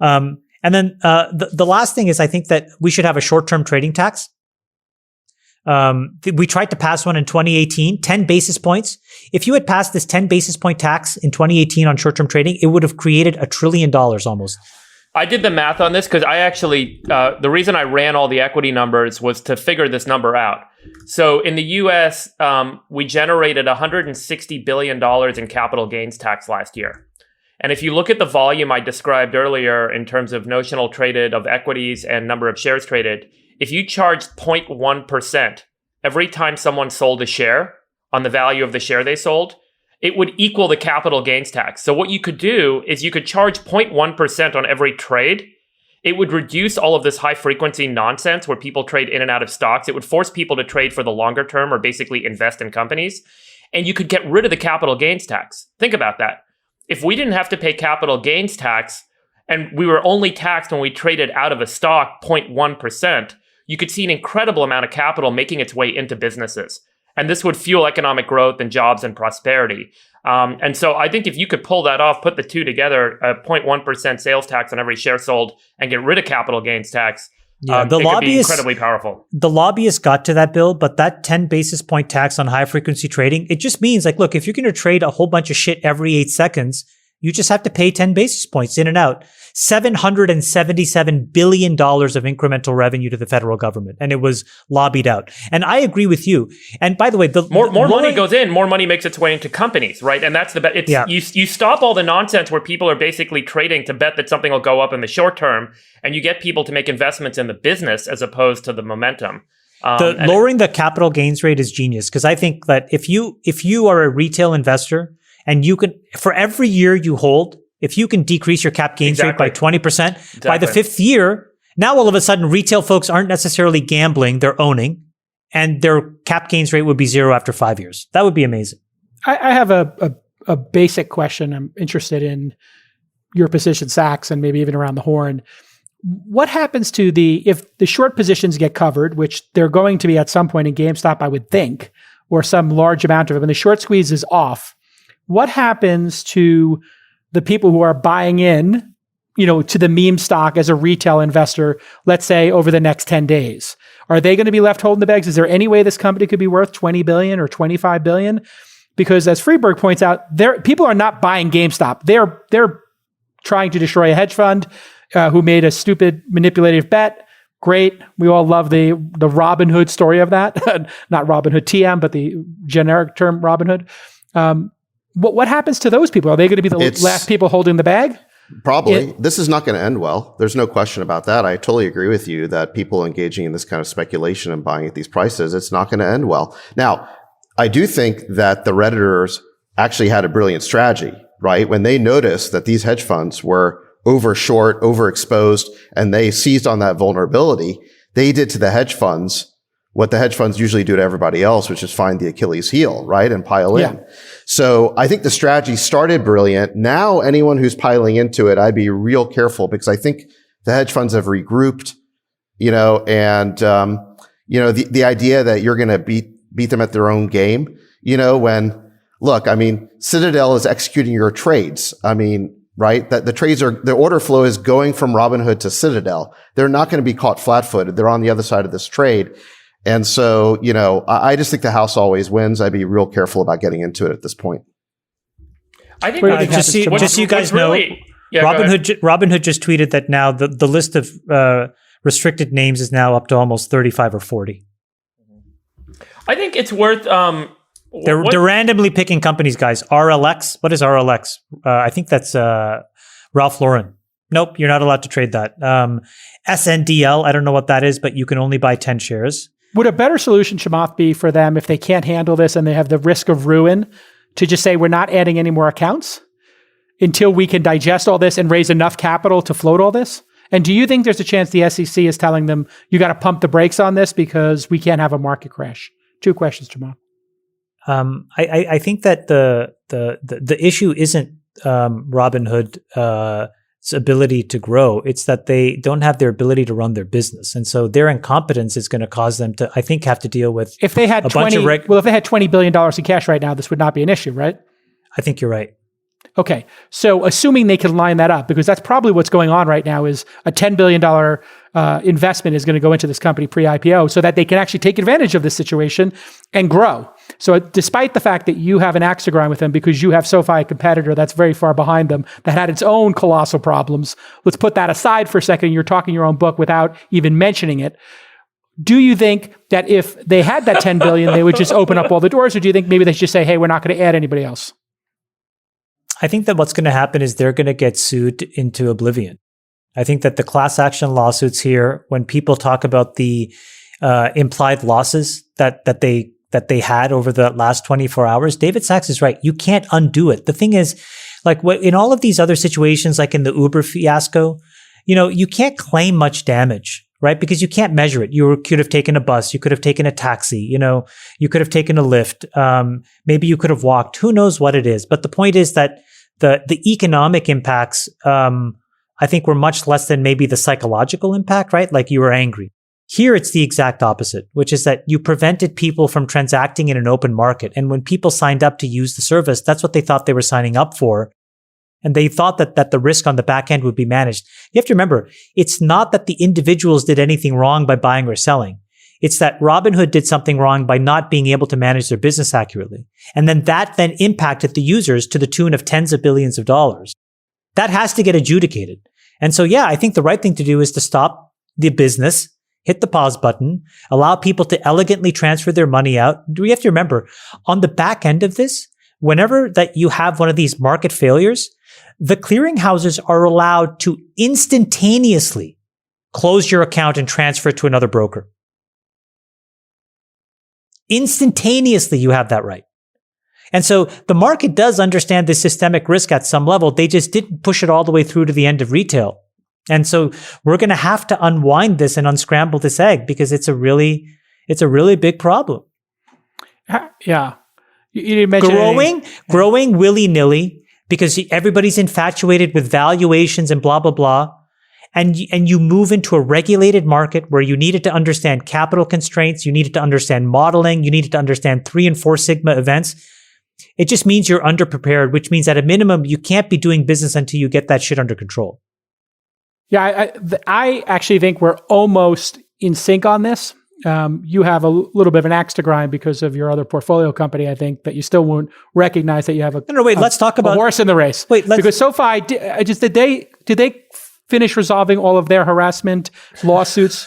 And then the last thing is, I think that we should have a short-term trading tax. We tried to pass one in 2018, 10 basis points. If you had passed this 10 basis point tax in 2018 on short-term trading, it would have created $1 trillion almost. I did the math on this because I actually, the reason I ran all the equity numbers was to figure this number out. So in the US, we generated $160 billion in capital gains tax last year. And if you look at the volume I described earlier in terms of notional traded of equities and number of shares traded, if you charged 0.1% every time someone sold a share on the value of the share they sold, it would equal the capital gains tax. So what you could do is you could charge 0.1% on every trade. It would reduce all of this high frequency nonsense where people trade in and out of stocks. It would force people to trade for the longer term or basically invest in companies. And you could get rid of the capital gains tax. Think about that. If we didn't have to pay capital gains tax and we were only taxed when we traded out of a stock 0.1%, you could see an incredible amount of capital making its way into businesses. And this would fuel economic growth and jobs and prosperity. And so I think if you could pull that off, put the two together, a 0.1% sales tax on every share sold and get rid of capital gains tax, it could be incredibly powerful. The lobbyists got to that bill, but that 10 basis point tax on high frequency trading, it just means like, look, if you're going to trade a whole bunch of shit every 8 seconds, you just have to pay 10 basis points in and out. $777 billion of incremental revenue to the federal government. And it was lobbied out. And I agree with you. And by the way, more money goes in, more money makes its way into companies, right? And that's you stop all the nonsense where people are basically trading to bet that something will go up in the short term, and you get people to make investments in the business as opposed to the momentum. Lowering the capital gains rate is genius, because I think that if you are a retail investor and you can, for every year you hold, if you can decrease your cap gains rate by 20%, by the 5th year, now all of a sudden retail folks aren't necessarily gambling, they're owning, and their cap gains rate would be 0 after 5 years. That would be amazing. I have a basic question. I'm interested in your position, Sachs, and maybe even around the horn. What happens to if the short positions get covered, which they're going to be at some point in GameStop, I would think, or some large amount of it, when the short squeeze is off, what happens to the people who are buying in, to the meme stock as a retail investor, let's say over the next 10 days? Are they going to be left holding the bags? Is there any way this company could be worth 20 billion or 25 billion? Because as Friedberg points out, people are not buying GameStop. They're trying to destroy a hedge fund who made a stupid manipulative bet. Great. We all love the Robinhood story of that. Not Robinhood TM, but the generic term Robinhood. What happens to those people? Are they going to be the last people holding the bag? Probably. This is not going to end well. There's no question about that. I totally agree with you that people engaging in this kind of speculation and buying at these prices, it's not going to end well. Now, I do think that the Redditors actually had a brilliant strategy, right? When they noticed that these hedge funds were overshort, overexposed, and they seized on that vulnerability, they did to the hedge funds what the hedge funds usually do to everybody else, which is find the Achilles heel, right? And pile in. So I think the strategy started brilliant. Now, anyone who's piling into it, I'd be real careful, because I think the hedge funds have regrouped, and, the idea that you're going to beat them at their own game, Citadel is executing your trades. Right? That the order flow is going from Robinhood to Citadel. They're not going to be caught flat-footed. They're on the other side of this trade. And so, I just think the house always wins. I'd be real careful about getting into it at this point. I think just so you guys know, Robinhood just tweeted that now the list of restricted names is now up to almost 35 or 40. I think it's worth They're randomly picking companies, guys. RLX. What is RLX? I think that's Ralph Lauren. Nope, you're not allowed to trade that. SNDL. I don't know what that is, but you can only buy 10 shares. Would a better solution, Chamath, be for them if they can't handle this and they have the risk of ruin to just say, we're not adding any more accounts until we can digest all this and raise enough capital to float all this? And do you think there's a chance the SEC is telling them, you got to pump the brakes on this because we can't have a market crash? 2 questions, Chamath. I think that the issue isn't Robinhood ability to grow. It's that they don't have their ability to run their business. And so their incompetence is going to cause them to, I think, have to deal with if they had $20 billion in cash right now, this would not be an issue, right? I think you're right. Okay. So assuming they can line that up, because that's probably what's going on right now, is a $10 billion investment is going to go into this company pre-IPO so that they can actually take advantage of this situation and grow. So despite the fact that you have an axe to grind with them because you have SoFi, a competitor that's very far behind them, that had its own colossal problems, let's put that aside for a second. You're talking your own book without even mentioning it. Do you think that if they had that 10 billion, they would just open up all the doors? Or do you think maybe they should just say, hey, we're not going to add anybody else? I think that what's going to happen is they're going to get sued into oblivion. I think that the class action lawsuits here, when people talk about the implied losses that they had over the last 24 hours, David Sachs is right. You can't undo it. The thing is, like in all of these other situations, like in the Uber fiasco, you can't claim much damage, right? Because you can't measure it. You could have taken a bus. You could have taken a taxi. You could have taken a lift. Maybe you could have walked. Who knows what it is? But the point is that the economic impacts, I think, were much less than maybe the psychological impact, right? Like you were angry. Here, it's the exact opposite, which is that you prevented people from transacting in an open market. And when people signed up to use the service, that's what they thought they were signing up for. And they thought that the risk on the back end would be managed. You have to remember, it's not that the individuals did anything wrong by buying or selling. It's that Robinhood did something wrong by not being able to manage their business accurately. And then that impacted the users to the tune of tens of billions of dollars. That has to get adjudicated. And so, yeah, I think the right thing to do is to stop the business, hit the pause button, allow people to elegantly transfer their money out. We have to remember, on the back end of this, whenever that you have one of these market failures, the clearinghouses are allowed to instantaneously close your account and transfer it to another broker. Instantaneously, you have that right. And so the market does understand this systemic risk at some level. They just didn't push it all the way through to the end of retail. And so we're going to have to unwind this and unscramble this egg because it's a really big problem. Yeah. You didn't mention growing willy-nilly because everybody's infatuated with valuations and blah, blah, blah. And you move into a regulated market where you needed to understand capital constraints, you needed to understand modeling, you needed to understand 3 and 4 sigma events. It just means you're underprepared, which means at a minimum, you can't be doing business until you get that shit under control. Yeah, I actually think we're almost in sync on this. You have a little bit of an axe to grind because of your other portfolio company, I think, that you still won't recognize that you have let's talk about a horse in the race. Because SoFi, did they finish resolving all of their harassment lawsuits?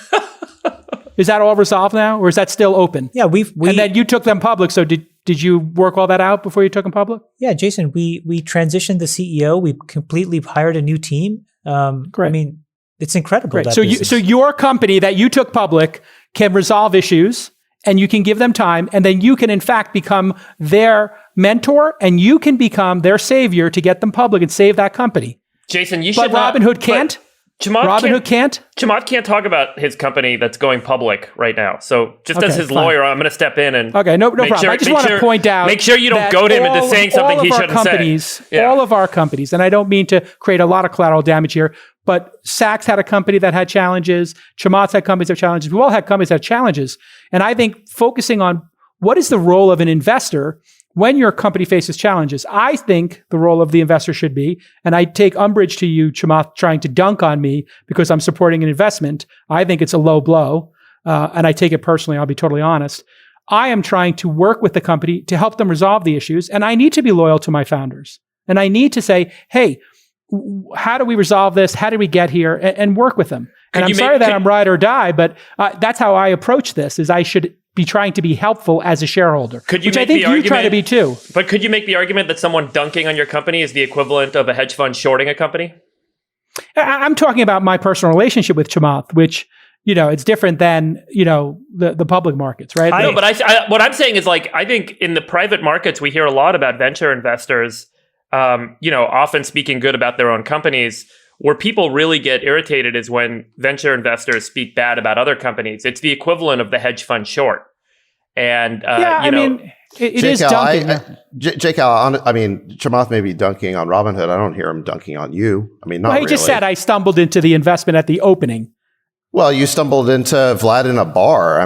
Is that all resolved now, or is that still open? Yeah, we and then you took them public. So did you work all that out before you took them public? Yeah, Jason, we transitioned the CEO. We completely hired a new team. Great. I mean, it's incredible. Great. So your company that you took public can resolve issues, and you can give them time, and then you can in fact become their mentor, and you can become their savior to get them public and save that company. Jason, you should. But Robinhood can't. Robinhood can't. Chamath can't talk about his company that's going public right now. So just as his lawyer, I'm going to step in and no problem. I just want to point out, make sure you don't goad him into saying something he shouldn't say. Yeah. All of our companies, and I don't mean to create a lot of collateral damage here, but Sachs had a company that had challenges. Chamath had companies that had challenges. We all had companies that had challenges. And I think focusing on what is the role of an investor when your company faces challenges, I think the role of the investor should be, and I take umbrage to you, Chamath, trying to dunk on me because I'm supporting an investment. I think it's a low blow, and I take it personally. I'll be totally honest. I am trying to work with the company to help them resolve the issues, and I need to be loyal to my founders. And I need to say, hey, how do we resolve this? How did we get here? And work with them. And I'm sorry that I'm ride or die, but that's how I approach this, is I should be trying to be helpful as a shareholder, Could you which I make think the you argument, try to be too. But could you make the argument that someone dunking on your company is the equivalent of a hedge fund shorting a company? I'm talking about my personal relationship with Chamath, which, it's different than, the public markets, right? No, but what I'm saying is, like, I think in the private markets, we hear a lot about venture investors, often speaking good about their own companies. Where people really get irritated is when venture investors speak bad about other companies. It's the equivalent of the hedge fund short. And, it is dunking. Chamath may be dunking on Robinhood. I don't hear him dunking on you. Not really. He just said I stumbled into the investment at the opening. Well, you stumbled into Vlad in a bar.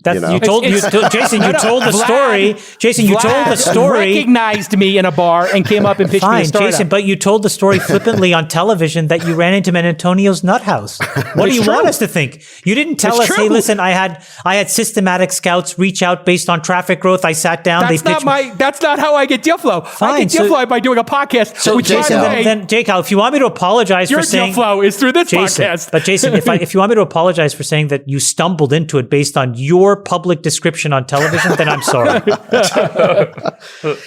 Jason. You told the story. Jason, you told the story. Recognized me in a bar and came up and pitched me a startup. Jason, but you told the story flippantly on television that you ran into Antonio's nut house. What do you want us to think? You didn't tell us, hey, listen, I had systematic scouts reach out based on traffic growth. I sat down. That's not how I get deal flow. Fine. I get deal flow by doing a podcast. So Jason, then Jake, if you want me to apologize for saying your deal flow is through this podcast. But Jason, if you want me to apologize for saying that you stumbled into it based on your public description on television, then I'm sorry. But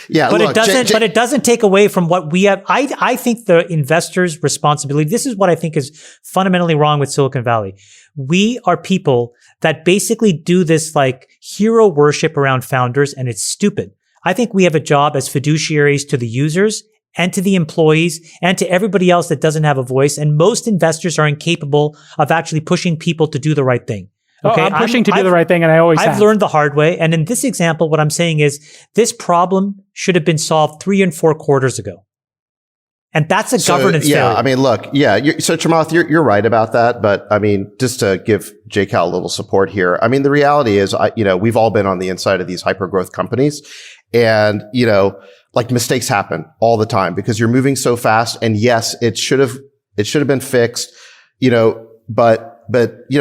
it doesn't take away from what we have. I think the investors' responsibility, this is what I think is fundamentally wrong with Silicon Valley. We are people that basically do this like hero worship around founders, and it's stupid. I think we have a job as fiduciaries to the users and to the employees and to everybody else that doesn't have a voice. And most investors are incapable of actually pushing people to do the right thing. Okay, I'm pushing to do the right thing, and I've learned the hard way. And in this example, what I'm saying is this problem should have been solved 3 and 4 quarters ago. And that's a governance failure. So Chamath, you're right about that. But just to give JCal a little support here, the reality is, we've all been on the inside of these hyper growth companies, and, mistakes happen all the time because you're moving so fast. And yes, it should have been fixed, but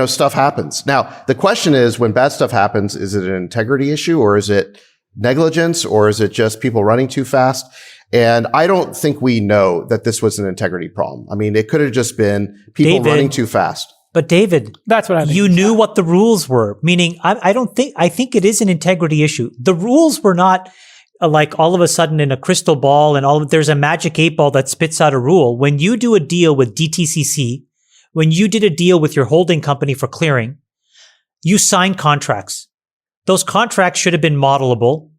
stuff happens. Now, the question is, when bad stuff happens, is it an integrity issue, or is it negligence, or is it just people running too fast? And I don't think we know that this was an integrity problem. It could have just been people running too fast. But David, that's what I think. You knew what the rules were, meaning I think it is an integrity issue. The rules were not like all of a sudden in a crystal ball and there's a magic 8-ball that spits out a rule. When you do a deal with DTCC, when you did a deal with your holding company for clearing, you signed contracts. Those contracts should have been modelable.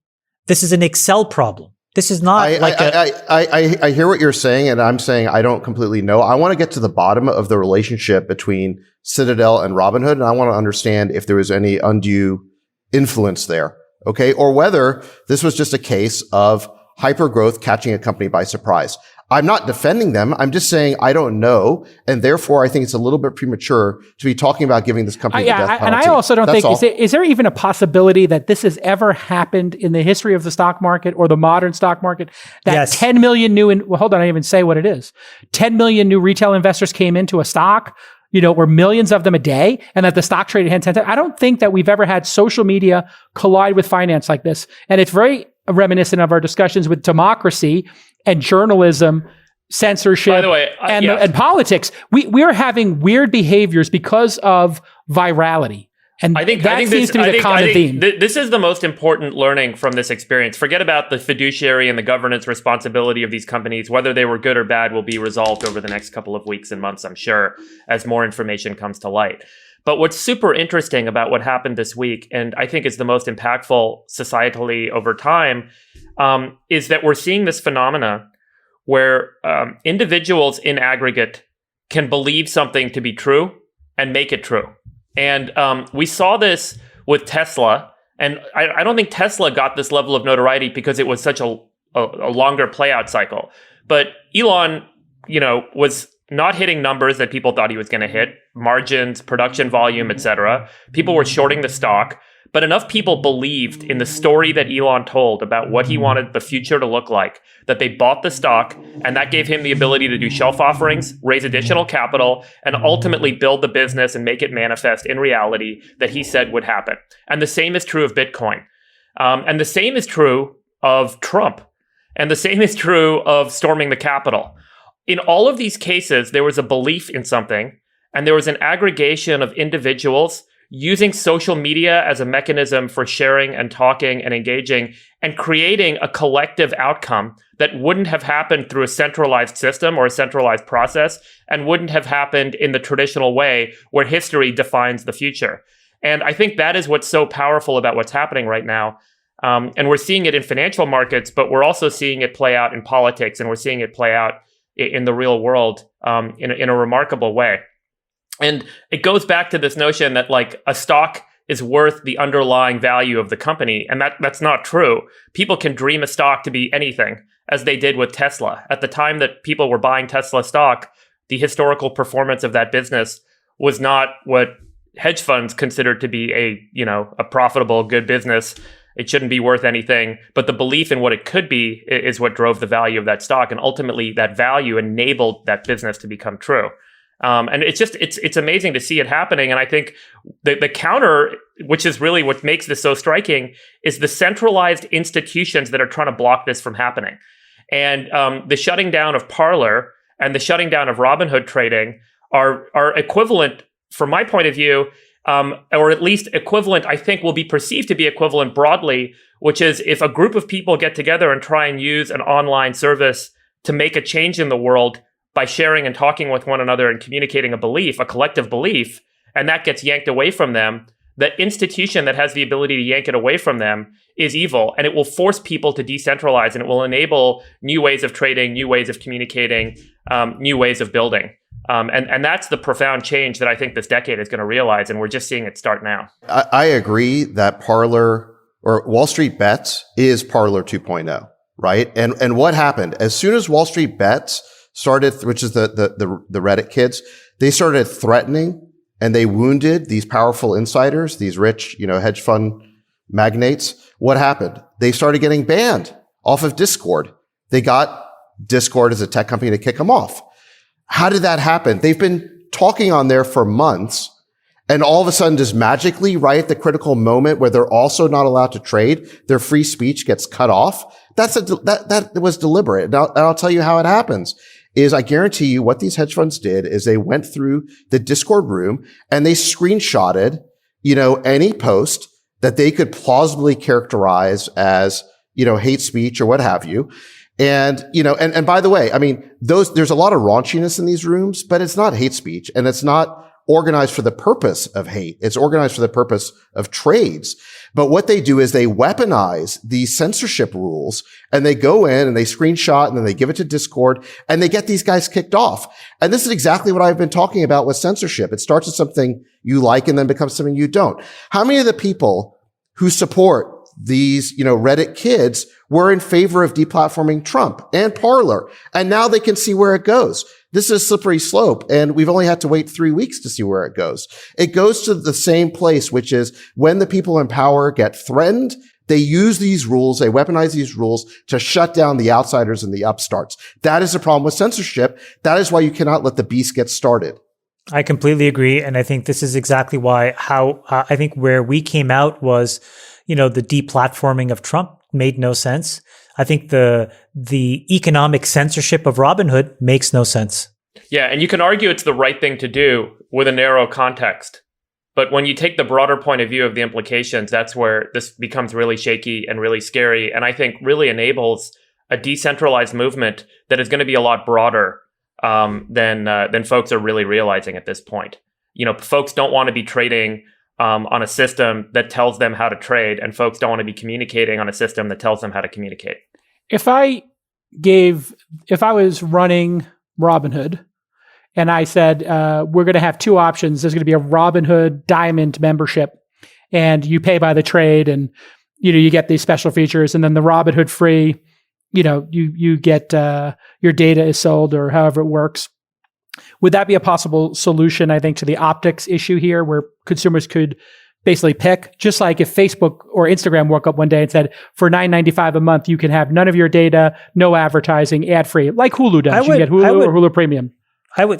This is an Excel problem. This is not I hear what you're saying, and I'm saying I don't completely know. I want to get to the bottom of the relationship between Citadel and Robinhood, and I want to understand if there was any undue influence there, okay? Or whether this was just a case of hypergrowth catching a company by surprise. I'm not defending them. I'm just saying I don't know, and therefore I think it's a little bit premature to be talking about giving this company the death penalty. And I also don't think, is there even a possibility that this has ever happened in the history of the stock market or the modern stock market? That 10 million hold on, I didn't even say what it is. 10 million new retail investors came into a stock, or millions of them a day, and that the stock traded 10 times. I don't think that we've ever had social media collide with finance like this. And it's very reminiscent of our discussions with democracy and journalism, censorship, by the way, and politics. We're having weird behaviors because of virality. And I think that seems to be the common theme. This is the most important learning from this experience. Forget about the fiduciary and the governance responsibility of these companies. Whether they were good or bad will be resolved over the next couple of weeks and months, I'm sure, as more information comes to light. But what's super interesting about what happened this week, and I think is the most impactful societally over time, is that we're seeing this phenomena where individuals in aggregate can believe something to be true and make it true. And we saw this with Tesla. And I don't think Tesla got this level of notoriety because it was such a longer play out cycle. But Elon, was not hitting numbers that people thought he was going to hit, margins, production volume, etc. People were shorting the stock, but enough people believed in the story that Elon told about what he wanted the future to look like, that they bought the stock, and that gave him the ability to do shelf offerings, raise additional capital, and ultimately build the business and make it manifest in reality that he said would happen. And the same is true of Bitcoin. And the same is true of Trump. And the same is true of storming the Capitol. In all of these cases, there was a belief in something, and there was an aggregation of individuals using social media as a mechanism for sharing and talking and engaging and creating a collective outcome that wouldn't have happened through a centralized system or a centralized process and wouldn't have happened in the traditional way where history defines the future. And I think that is what's so powerful about what's happening right now. And we're seeing it in financial markets, but we're also seeing it play out in politics, and we're seeing it play out in the real world in a remarkable way. And it goes back to this notion that like a stock is worth the underlying value of the company. And that's not true. People can dream a stock to be anything, as they did with Tesla. At the time that people were buying Tesla stock, the historical performance of that business was not what hedge funds considered to be a profitable, good business. It shouldn't be worth anything. But the belief in what it could be is what drove the value of that stock. And ultimately, that value enabled that business to become true. And it's amazing to see it happening. And I think the counter, which is really what makes this so striking, is the centralized institutions that are trying to block this from happening. And the shutting down of Parler and the shutting down of Robinhood trading are equivalent, from my point of view, or at least equivalent, I think will be perceived to be equivalent broadly, which is if a group of people get together and try and use an online service to make a change in the world by sharing and talking with one another and communicating a belief, a collective belief, and that gets yanked away from them, the institution that has the ability to yank it away from them is evil, and it will force people to decentralize, and it will enable new ways of trading, new ways of communicating, new ways of building. And that's the profound change that I think this decade is going to realize, and we're just seeing it start now. I agree that Parler or WallStreetBets is Parler 2.0, right? And what happened? As soon as WallStreetBets started, which is the Reddit kids, they started threatening and they wounded these powerful insiders, these rich, hedge fund magnates. What happened? They started getting banned off of Discord. They got Discord as a tech company to kick them off. How did that happen? They've been talking on there for months, and all of a sudden, just magically, right at the critical moment where they're also not allowed to trade, their free speech gets cut off. That was deliberate. And I'll tell you how it happens. Is I guarantee you what these hedge funds did is they went through the Discord room and they screenshotted, any post that they could plausibly characterize as, hate speech or what have you. And, and by the way, I mean, there's a lot of raunchiness in these rooms, but it's not hate speech, and it's not organized for the purpose of hate. It's organized for the purpose of trades. But what they do is they weaponize these censorship rules, and they go in and they screenshot and then they give it to Discord and they get these guys kicked off. And this is exactly what I've been talking about with censorship. It starts with something you like and then becomes something you don't. How many of the people who support these, Reddit kids were in favor of deplatforming Trump and Parler, and now they can see where it goes? This is a slippery slope, and we've only had to wait 3 weeks to see where it goes. It goes to the same place, which is when the people in power get threatened, they use these rules, they weaponize these rules to shut down the outsiders and the upstarts. That is the problem with censorship. That is why you cannot let the beast get started. I completely agree. And I think this is exactly why I think where we came out was, the deplatforming of Trump made no sense. I think the economic censorship of Robinhood makes no sense. Yeah, and you can argue it's the right thing to do with a narrow context. But when you take the broader point of view of the implications, that's where this becomes really shaky and really scary, and I think really enables a decentralized movement that is going to be a lot broader than folks are really realizing at this point. Folks don't want to be trading on a system that tells them how to trade, and folks don't want to be communicating on a system that tells them how to communicate. If I was running Robinhood and I said, we're going to have two options. There's going to be a Robinhood Diamond membership, and you pay by the trade, and you get these special features, and then the Robinhood Free, you get your data is sold, or however it works. Would that be a possible solution, I think, to the optics issue here, where consumers could basically pick, just like if Facebook or Instagram woke up one day and said, for $9.95 a month, you can have none of your data, no advertising, ad free, like Hulu does. You get Hulu or Hulu Premium.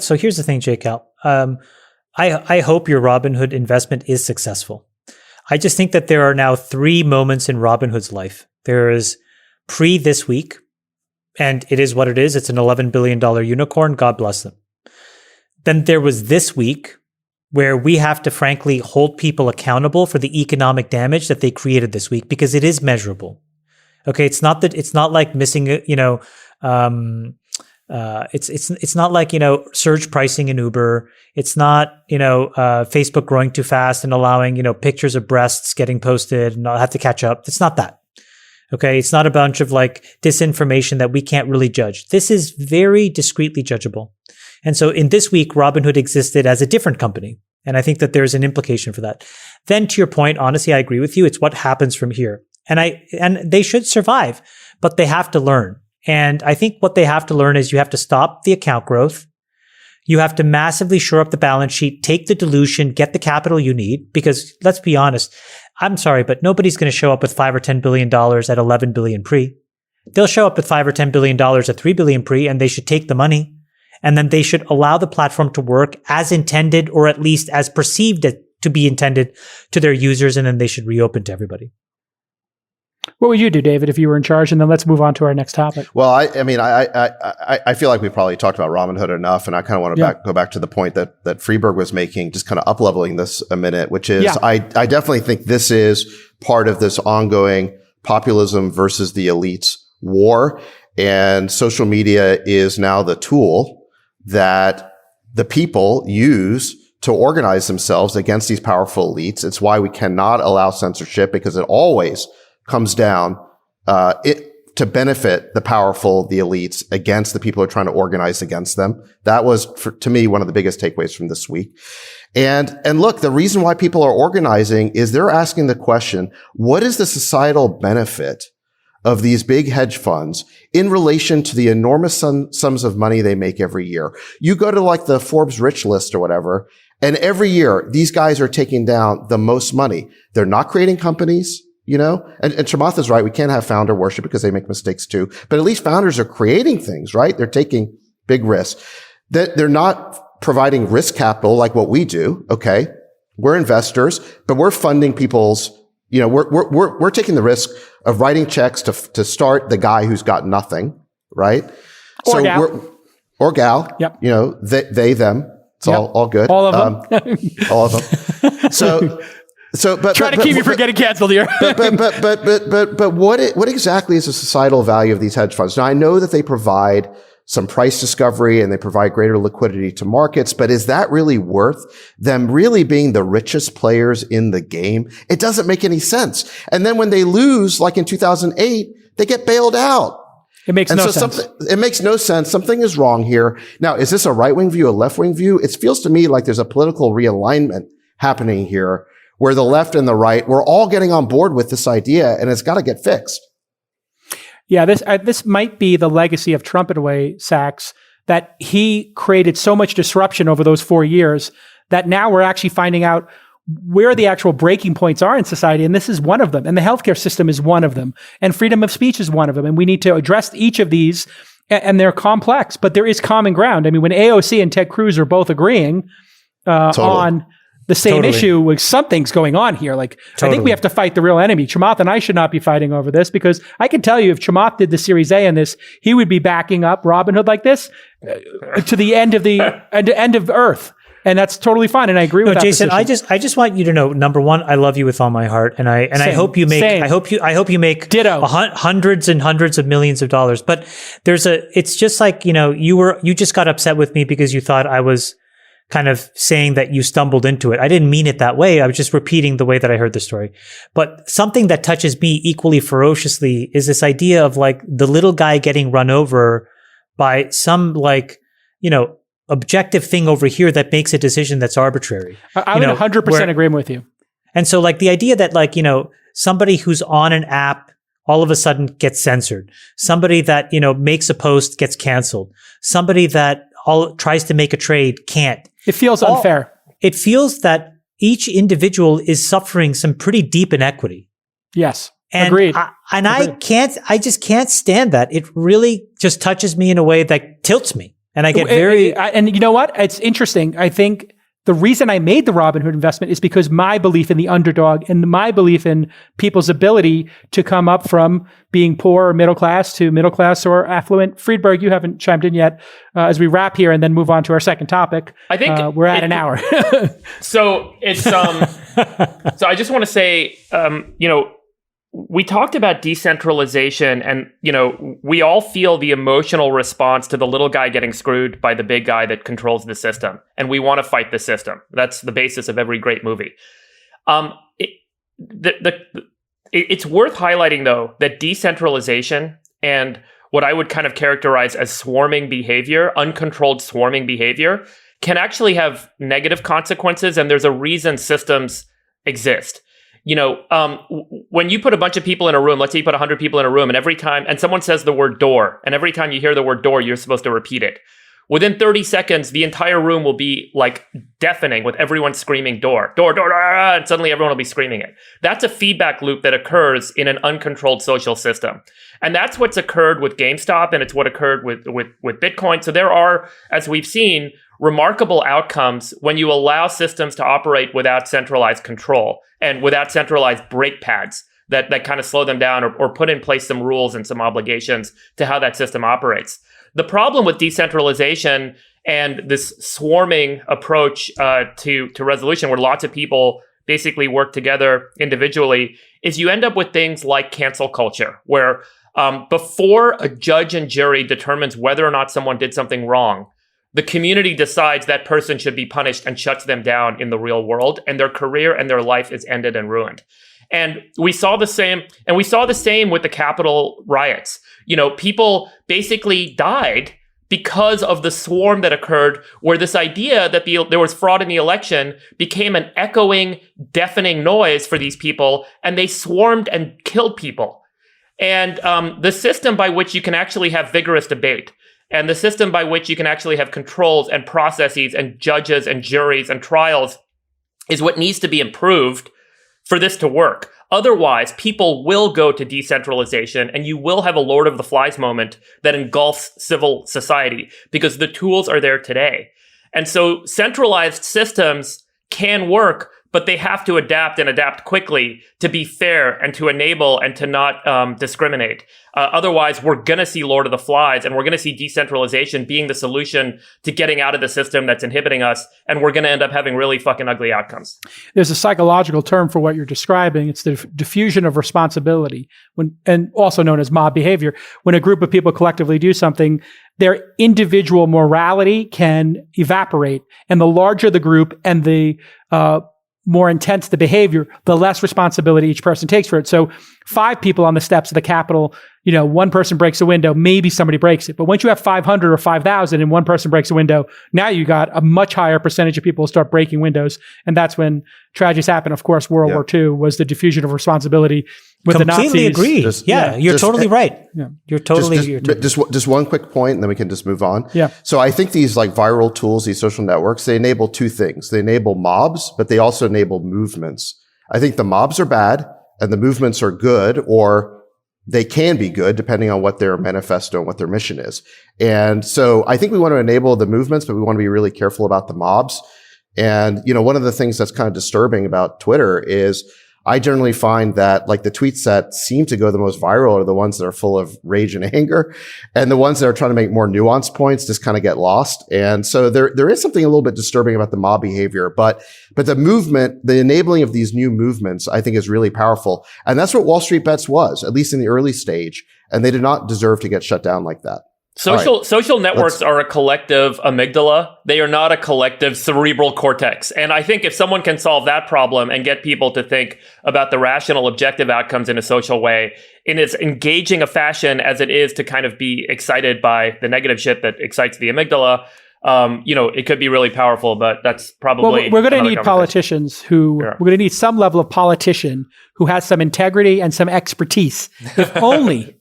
So here's the thing, Jake Al. I hope your Robinhood investment is successful. I just think that there are now 3 moments in Robinhood's life. There is pre this week, and it is what it is. It's an $11 billion unicorn. God bless them. Then there was this week, where we have to frankly hold people accountable for the economic damage that they created this week, because it is measurable. Okay, it's not like missing, it's not like, surge pricing in Uber. It's not, Facebook growing too fast and allowing, pictures of breasts getting posted and I'll have to catch up. It's not that. Okay. It's not a bunch of like disinformation that we can't really judge. This is very discreetly judgeable. And so in this week, Robinhood existed as a different company. And I think that there's an implication for that. Then to your point, honestly, I agree with you. It's what happens from here. And they should survive, but they have to learn. And I think what they have to learn is you have to stop the account growth. You have to massively shore up the balance sheet, take the dilution, get the capital you need, because let's be honest, I'm sorry, but nobody's going to show up with $5 or $10 billion at 11 billion pre. They'll show up with $5 or $10 billion at 3 billion pre, and they should take the money. And then they should allow the platform to work as intended, or at least as perceived to be intended to their users. And then they should reopen to everybody. What would you do, David, if you were in charge? And then let's move on to our next topic. Well, I feel like we probably talked about Robinhood enough, and I kind of want to go back to the point that Friedberg was making, just kind of up-leveling this a minute, which is I definitely think this is part of this ongoing populism versus the elites war, and social media is now the tool that the people use to organize themselves against these powerful elites. It's why we cannot allow censorship, because it always comes down to benefit the powerful, the elites, against the people who are trying to organize against them. That was, to me, one of the biggest takeaways from this week. And look, the reason why people are organizing is they're asking the question, what is the societal benefit of these big hedge funds in relation to the enormous sums of money they make every year? You go to like the Forbes rich list or whatever, and every year these guys are taking down the most money. They're not creating companies. And Chamath is right. We can't have founder worship because they make mistakes too. But at least founders are creating things, right? They're taking big risks. They're not providing risk capital like what we do. Okay. We're investors, but we're funding people's, we're taking the risk of writing checks to start the guy who's got nothing, right? Or gal. Or gal. Yep. They, them. It's all good. All of them. All of them. But try to keep you from getting canceled here. but what exactly is the societal value of these hedge funds? Now, I know that they provide some price discovery and they provide greater liquidity to markets, but is that really worth them really being the richest players in the game? It doesn't make any sense. And then when they lose, like in 2008, they get bailed out. It makes no sense. It makes no sense. Something is wrong here. Now, is this a right-wing view, a left-wing view? It feels to me like there's a political realignment happening here, where the left and the right, we're all getting on board with this idea, and it's got to get fixed. Yeah, this might be the legacy of Trump in a way, Sachs, that he created so much disruption over those 4 years that now we're actually finding out where the actual breaking points are in society, and this is one of them. And the healthcare system is one of them. And freedom of speech is one of them. And we need to address each of these, and they're complex, but there is common ground. I mean, when AOC and Ted Cruz are both agreeing on the same issue, something's going on here. I think we have to fight the real enemy. Chamath and I should not be fighting over this, because I can tell you if Chamath did the Series A in this, he would be backing up Robinhood like this to the end of Earth. And that's totally fine. And I agree with that. Jason, position. I just want you to know, number one, I love you with all my heart. And I hope you make, I hope you make ditto hundreds and hundreds of millions of dollars. But it's just like, you just got upset with me because you thought I was kind of saying that you stumbled into it. I didn't mean it that way. I was just repeating the way that I heard the story. But something that touches me equally ferociously is this idea of like the little guy getting run over by some objective thing over here that makes a decision that's arbitrary. I'm in 100% agreement with you. And so like the idea that somebody who's on an app all of a sudden gets censored. Somebody that, makes a post gets canceled. Somebody that tries to make a trade can't. It feels unfair. It feels that each individual is suffering some pretty deep inequity. Yes. And agreed. I just can't stand that. It really just touches me in a way that tilts me. And I get and you know what? It's interesting. I think the reason I made the Robinhood investment is because my belief in the underdog and my belief in people's ability to come up from being poor or middle class to middle class or affluent. Friedberg, you haven't chimed in yet. As we wrap here and then move on to our second topic, I think we're at an hour. So it's so I just want to say, we talked about decentralization, and we all feel the emotional response to the little guy getting screwed by the big guy that controls the system, and we want to fight the system. That's the basis of every great movie. It's worth highlighting, though, that decentralization and what I would kind of characterize as swarming behavior, uncontrolled swarming behavior, can actually have negative consequences, and there's a reason systems exist. When you put a bunch of people in a room, let's say you put 100 people in a room, and every time, and someone says the word door, and every time you hear the word door, you're supposed to repeat it. Within 30 seconds, the entire room will be like deafening with everyone screaming door, door, door, door, and suddenly everyone will be screaming it. That's a feedback loop that occurs in an uncontrolled social system. And that's what's occurred with GameStop, and it's what occurred with Bitcoin. So there are, as we've seen, remarkable outcomes when you allow systems to operate without centralized control and without centralized brake pads that kind of slow them down or put in place some rules and some obligations to how that system operates. The problem with decentralization and this swarming approach to resolution, where lots of people basically work together individually, is you end up with things like cancel culture, where before a judge and jury determines whether or not someone did something wrong, the community decides that person should be punished and shuts them down in the real world, and their career and their life is ended and ruined. And we saw the same with the Capitol riots. People basically died because of the swarm that occurred, where this idea that there was fraud in the election became an echoing, deafening noise for these people, and they swarmed and killed people. And the system by which you can actually have vigorous debate, and the system by which you can actually have controls and processes and judges and juries and trials, is what needs to be improved for this to work. Otherwise, people will go to decentralization, and you will have a Lord of the Flies moment that engulfs civil society, because the tools are there today. And so centralized systems can work, but they have to adapt and adapt quickly to be fair and to enable and to not discriminate. Otherwise, we're going to see Lord of the Flies, and we're going to see decentralization being the solution to getting out of the system that's inhibiting us. And we're going to end up having really fucking ugly outcomes. There's a psychological term for what you're describing. It's the diffusion of responsibility, and also known as mob behavior. When a group of people collectively do something, their individual morality can evaporate. And the larger the group and the more intense the behavior, the less responsibility each person takes for it. So 5 people on the steps of the Capitol, one person breaks a window, maybe somebody breaks it. But once you have 500 or 5,000 and one person breaks a window, now you got a much higher percentage of people start breaking windows. And that's when tragedies happen. Of course, World War II was the diffusion of responsibility with the Nazis. Completely agree. You're totally right. Yeah. You're totally just one quick point, and then we can just move on. Yeah. So I think these like viral tools, these social networks, they enable 2 things. They enable mobs, but they also enable movements. I think the mobs are bad and the movements are good, or they can be good depending on what their manifesto and what their mission is. And so I think we want to enable the movements, but we want to be really careful about the mobs. And, one of the things that's kind of disturbing about Twitter is I generally find that like the tweets that seem to go the most viral are the ones that are full of rage and anger, and the ones that are trying to make more nuanced points just kind of get lost. And so there is something a little bit disturbing about the mob behavior, but the movement, the enabling of these new movements, I think is really powerful. And that's what WallStreetBets was, at least in the early stage. And they did not deserve to get shut down like that. Social networks are a collective amygdala. They are not a collective cerebral cortex. And I think if someone can solve that problem and get people to think about the rational, objective outcomes in a social way, in as engaging a fashion as it is to kind of be excited by the negative shit that excites the amygdala, it could be really powerful, but that's probably we're going to need politicians we're going to need some level of politician who has some integrity and some expertise. If only.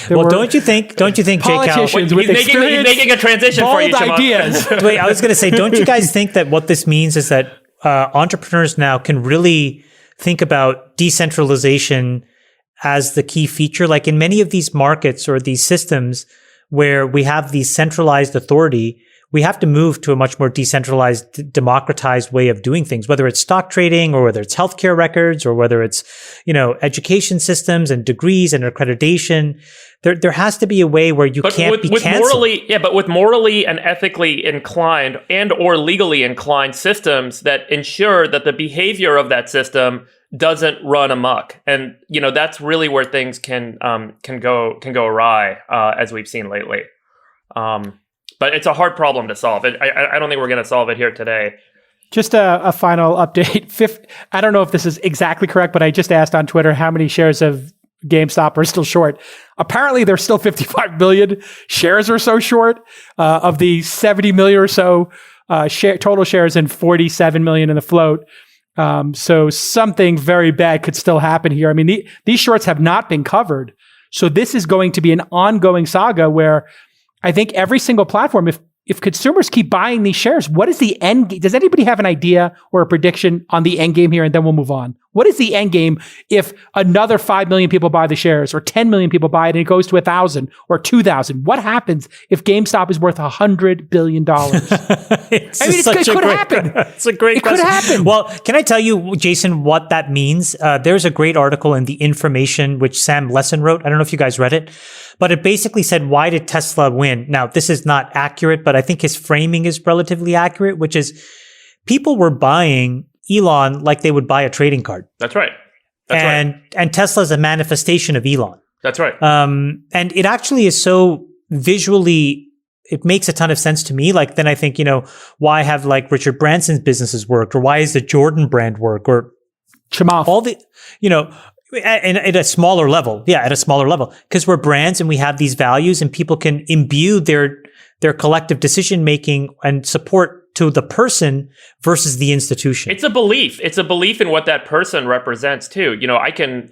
Don't you think, politicians with he's making a transition for you, bold ideas. Wait, I was going to say, don't you guys think that what this means is that entrepreneurs now can really think about decentralization as the key feature? Like in many of these markets or these systems where we have the centralized authority, we have to move to a much more decentralized, democratized way of doing things, whether it's stock trading or whether it's healthcare records or whether it's, education systems and degrees and accreditation. There has to be a way where you can't be canceled. But with morally and ethically inclined and or legally inclined systems that ensure that the behavior of that system doesn't run amok. And, that's really where things can go awry, as we've seen lately. But it's a hard problem to solve. I don't think we're going to solve it here today. Just a final update. I don't know if this is exactly correct, but I just asked on Twitter how many shares of GameStop are still short. Apparently, there's still 55 million shares or so short of the 70 million or so total shares and 47 million in the float. So something very bad could still happen here. I mean, these shorts have not been covered. So this is going to be an ongoing saga where I think every single platform, if consumers keep buying these shares, what is the end game? Does anybody have an idea or a prediction on the end game here? And then we'll move on. What is the end game if another 5 million people buy the shares or 10 million people buy it and it goes to 1,000 or 2,000? What happens if GameStop is worth $100 billion? It could happen. It's a great question. It could happen. Well, can I tell you, Jason, what that means? There's a great article in The Information, which Sam Lessin wrote. I don't know if you guys read it, but it basically said, why did Tesla win? Now, this is not accurate, but I think his framing is relatively accurate, which is people were buying Elon like they would buy a trading card. That's right. And Tesla is a manifestation of Elon. That's right. And it actually is so visually, it makes a ton of sense to me. Like, then I think, why have like Richard Branson's businesses worked, or why is the Jordan brand work, or Chamath? All the, at a smaller level. Yeah, at a smaller level. Because we're brands and we have these values and people can imbue their collective decision-making and support to the person versus the institution. It's a belief. It's a belief in what that person represents too. I can,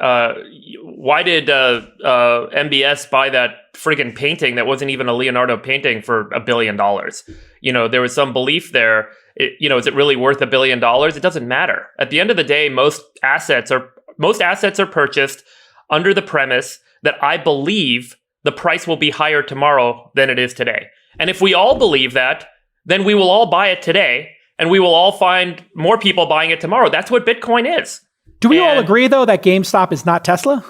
why did MBS buy that friggin' painting that wasn't even a Leonardo painting for $1 billion? There was some belief there. Is it really worth $1 billion? It doesn't matter. At the end of the day, most assets are purchased under the premise that I believe the price will be higher tomorrow than it is today. And if we all believe that, then we will all buy it today, and we will all find more people buying it tomorrow. That's what Bitcoin is. Do we all agree, though, that GameStop is not Tesla?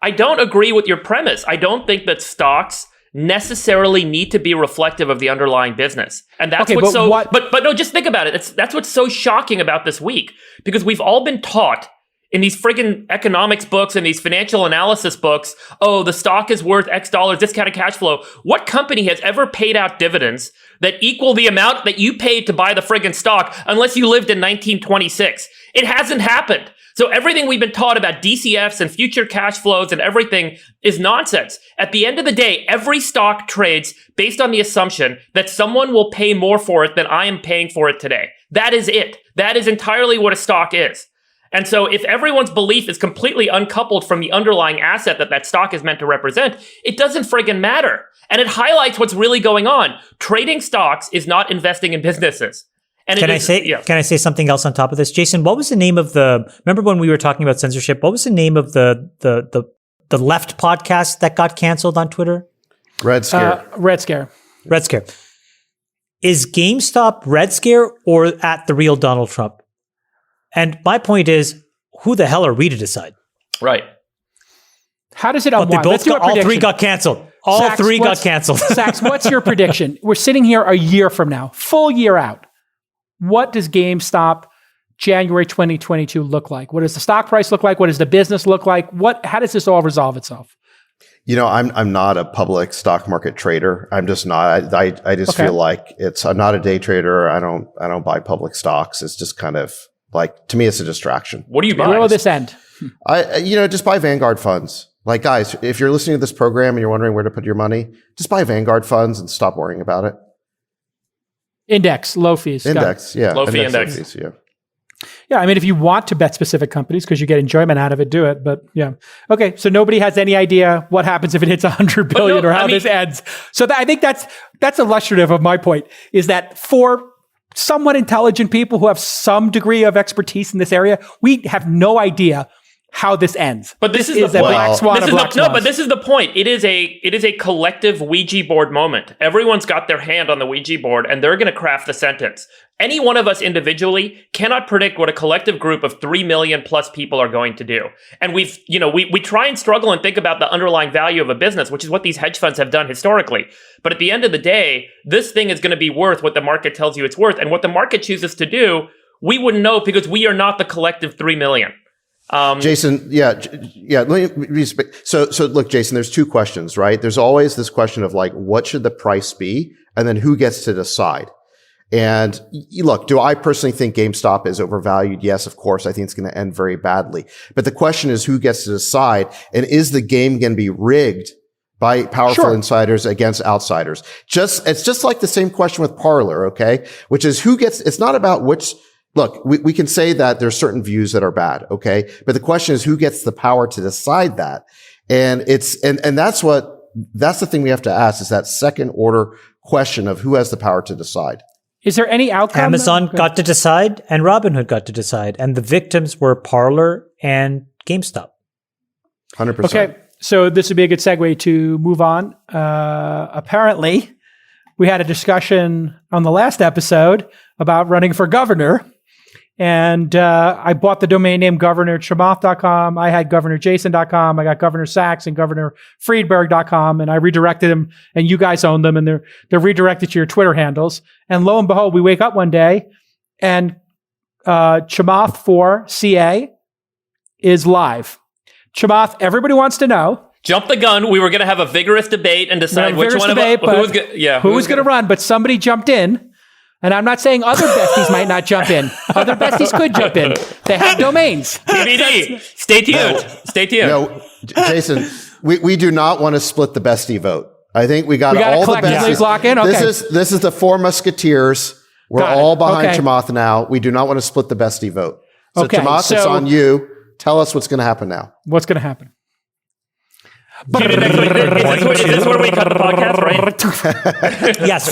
I don't agree with your premise. I don't think that stocks necessarily need to be reflective of the underlying business. And that's but no, just think about it. That's what's so shocking about this week, because we've all been taught in these friggin' economics books and these financial analysis books, the stock is worth X dollars, discounted cash flow. What company has ever paid out dividends that equal the amount that you paid to buy the friggin' stock unless you lived in 1926? It hasn't happened. So everything we've been taught about DCFs and future cash flows and everything is nonsense. At the end of the day, every stock trades based on the assumption that someone will pay more for it than I am paying for it today. That is it. That is entirely what a stock is. And so if everyone's belief is completely uncoupled from the underlying asset that stock is meant to represent, it doesn't friggin' matter. And it highlights what's really going on. Trading stocks is not investing in businesses. And Can I say something else on top of this? Jason, what was the name of remember when we were talking about censorship, what was the name of the left podcast that got canceled on Twitter? Red Scare. Red Scare. Red Scare. Is GameStop Red Scare or at the real Donald Trump? And my point is, who the hell are we to decide? Right. How does it unwind? All three got canceled. All three got canceled. Sachs, what's your prediction? We're sitting here a year from now, full year out. What does GameStop January 2022 look like? What does the stock price look like? What does the business look like? How does this all resolve itself? I'm not a public stock market trader. I'm just not. I just feel like I'm not a day trader. I don't buy public stocks. It's just kind of like, to me, it's a distraction. What do you buy? Where will this end? Just buy Vanguard funds. Like, guys, if you're listening to this program and you're wondering where to put your money, just buy Vanguard funds and stop worrying about it. Index, low fees. Yeah. Low fee index. Yeah. Yeah, I mean, if you want to bet specific companies because you get enjoyment out of it, do it. But yeah. Okay, so nobody has any idea what happens if it hits 100 billion or how this ends. So I think that's illustrative of my point, is that for somewhat intelligent people who have some degree of expertise in this area, we have no idea how this ends. But this is a the point. black swan of black swans. But this is the point. It is a collective Ouija board moment. Everyone's got their hand on the Ouija board, and they're going to craft the sentence. Any one of us individually cannot predict what a collective group of 3 million plus people are going to do. And we try and struggle and think about the underlying value of a business, which is what these hedge funds have done historically. But at the end of the day, this thing is going to be worth what the market tells you it's worth. And what the market chooses to do, we wouldn't know because we are not the collective 3 million. Jason, let me so look, Jason, there's two questions, right? There's always this question of like, what should the price be? And then who gets to decide? And look, do I personally think GameStop is overvalued? Yes, of course. I think it's going to end very badly. But the question is who gets to decide? And is the game going to be rigged by powerful insiders against outsiders? It's just like the same question with Parler, okay? Which is it's not about which. Look, we can say that there's certain views that are bad, okay? But the question is who gets the power to decide that? And that's the thing we have to ask is that second order question of who has the power to decide. Is there any outcome? Amazon got to decide and Robinhood got to decide. And the victims were Parler and GameStop. 100%. Okay, so this would be a good segue to move on. Apparently, we had a discussion on the last episode about running for governor. And I bought the domain name governorchamath.com. I had governorjason.com. I got Governor Sachs and governorfriedberg.com. And I redirected them, and you guys own them, and they're redirected to your Twitter handles. And lo and behold, we wake up one day, and Chamath for CA is live. Chamath, everybody wants to know. Jump the gun. We were going to have a vigorous debate and decide which one of us who was going to run. But somebody jumped in. And I'm not saying other besties might not jump in. Other besties could jump in. They have domains. TBD. Stay tuned. Stay tuned. No, Jason, we do not want to split the bestie vote. I think we got all the besties. Lock in? Okay. This is the Four Musketeers. We're all behind Chamath now. We do not want to split the bestie vote. So Chamath, it's on you. Tell us what's going to happen now. What's going to happen? Is this where we cut the podcast, right? Yes,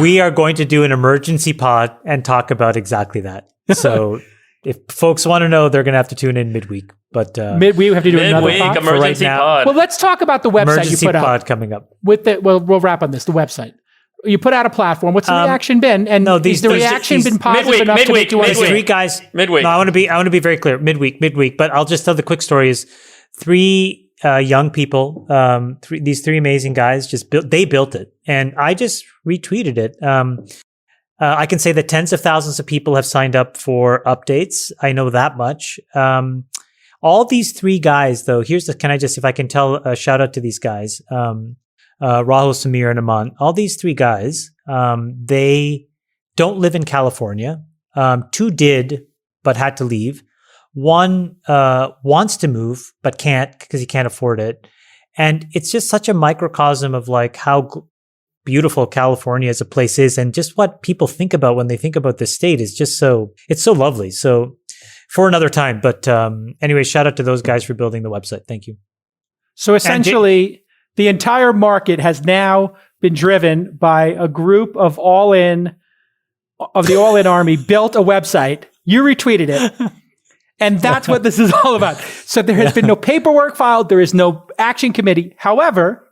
we are going to do an emergency pod and talk about exactly that. So if folks want to know, they're going to have to tune in midweek. But midweek, we have to do another pod? Emergency pod. Well, let's talk about the website emergency you put pod up. coming up. We'll wrap on this, the website. You put out a platform. What's the reaction been? And has the reaction been positive enough to make you want to three guys. Midweek. No, I want to be very clear. Midweek. But I'll just tell the quick story is 3 young people, these 3 amazing guys they built it, and I just retweeted it. I can say that tens of thousands of people have signed up for updates. I know that much. All these 3 guys, though, if I can tell a shout out to these guys, Rahul, Samir, and Aman. All these 3 guys, they don't live in California. 2 did, but had to leave. 1 wants to move, but can't because he can't afford it. And it's just such a microcosm of like how beautiful California as a place is, and just what people think about when they think about this state is just it's so lovely. So for another time. But anyway, shout out to those guys for building the website. Thank you. So essentially, the entire market has now been driven by a group of the All-In Army built a website. You retweeted it. And that's what this is all about. So there has been no paperwork filed. There is no action committee. However,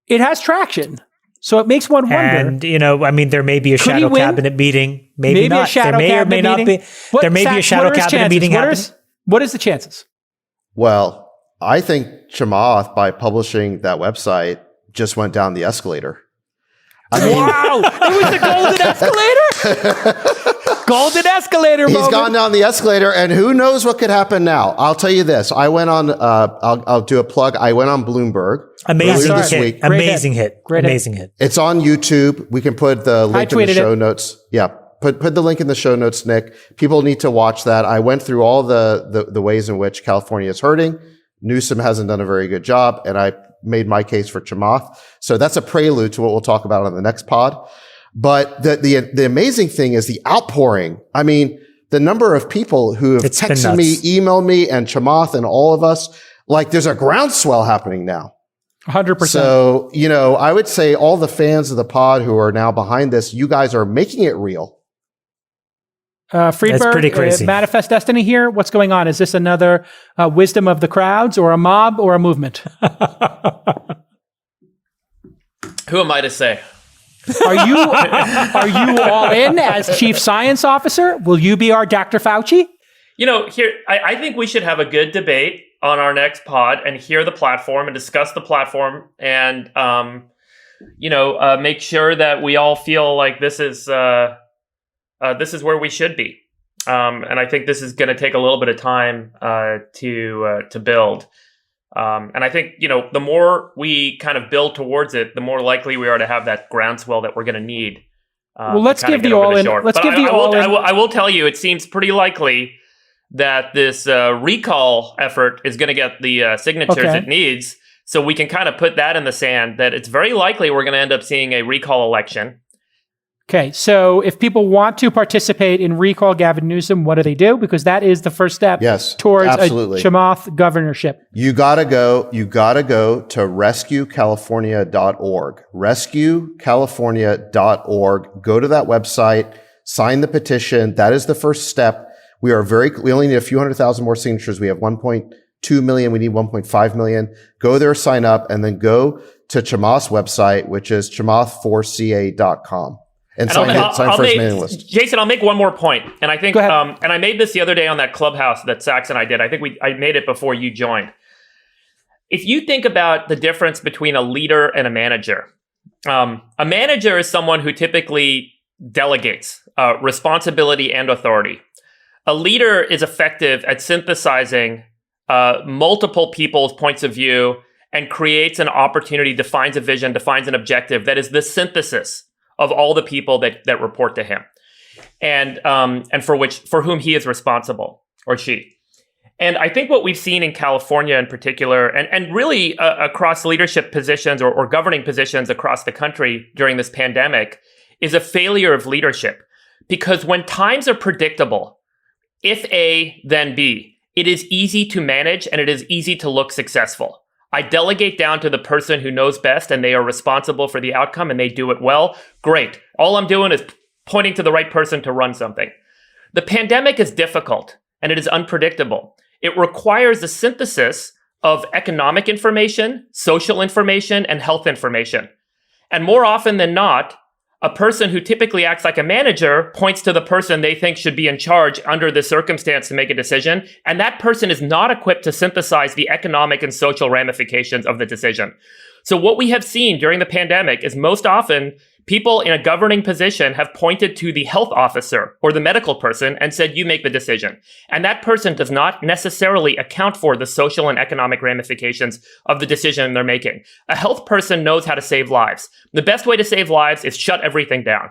it has traction. So it makes one wonder. And, there may be a shadow cabinet meeting. Maybe not. A shadow cabinet meeting. There may be a shadow cabinet meeting happening. What is the chances? Well, I think Chamath, by publishing that website, just went down the escalator. Wow! It was the golden escalator? Golden escalator moment. He's gone down the escalator, and who knows what could happen now. I'll tell you this. I went on, I'll do a plug. I went on Bloomberg. Amazing hit. It's on YouTube. We can put the link in the show notes. Yeah. Put the link in the show notes, Nick. People need to watch that. I went through all the ways in which California is hurting. Newsom hasn't done a very good job, and I made my case for Chamath. So that's a prelude to what we'll talk about on the next pod. But the amazing thing is the outpouring. I mean, the number of people who have texted me, emailed me, and Chamath and all of us, like there's a groundswell happening now. 100%. So, I would say all the fans of the pod who are now behind this, you guys are making it real. Friedberg, That's pretty crazy. Manifest Destiny here. What's going on? Is this another wisdom of the crowds or a mob or a movement? Who am I to say? Are you all in as chief science officer? Will you be our Dr. Fauci? Here, I think we should have a good debate on our next pod and hear the platform and discuss the platform and, make sure that we all feel like this is where we should be. And I think this is going to take a little bit of time to build. And I think, the more we kind of build towards it, the more likely we are to have that groundswell that we're going to need. Well, let's give the all in. I will tell you, it seems pretty likely that this recall effort is going to get the signatures it needs. So we can kind of put that in the sand that it's very likely we're going to end up seeing a recall election. Okay, so if people want to participate in recall Gavin Newsom, what do they do? Because that is the first step towards absolutely. a Chamath governorship. You gotta go to rescuecalifornia.org. Rescuecalifornia.org. Go to that website, sign the petition. That is the first step. We only need a few 100,000 more signatures. We have 1.2 million. We need 1.5 million. Go there, sign up, and then go to Chamath's website, which is chamath4ca.com. And sign first mailing list. Jason, I'll make one more point. And I think, and I made this the other day on that Clubhouse that Sax and I did. I think I made it before you joined. If you think about the difference between a leader and a manager is someone who typically delegates responsibility and authority. A leader is effective at synthesizing multiple people's points of view and creates an opportunity, defines a vision, defines an objective that is the synthesis of all the people that report to him, and for whom he is responsible, or she. And I think what we've seen in California in particular, and really across leadership positions or governing positions across the country during this pandemic, is a failure of leadership. Because when times are predictable, if A, then B, it is easy to manage and it is easy to look successful. I delegate down to the person who knows best and they are responsible for the outcome and they do it well. Great. All I'm doing is pointing to the right person to run something. The pandemic is difficult and it is unpredictable. It requires a synthesis of economic information, social information, and health information. And more often than not, a person who typically acts like a manager points to the person they think should be in charge under the circumstance to make a decision, and that person is not equipped to synthesize the economic and social ramifications of the decision. So what we have seen during the pandemic is most often people in a governing position have pointed to the health officer or the medical person and said, you make the decision. And that person does not necessarily account for the social and economic ramifications of the decision they're making. A health person knows how to save lives. The best way to save lives is shut everything down.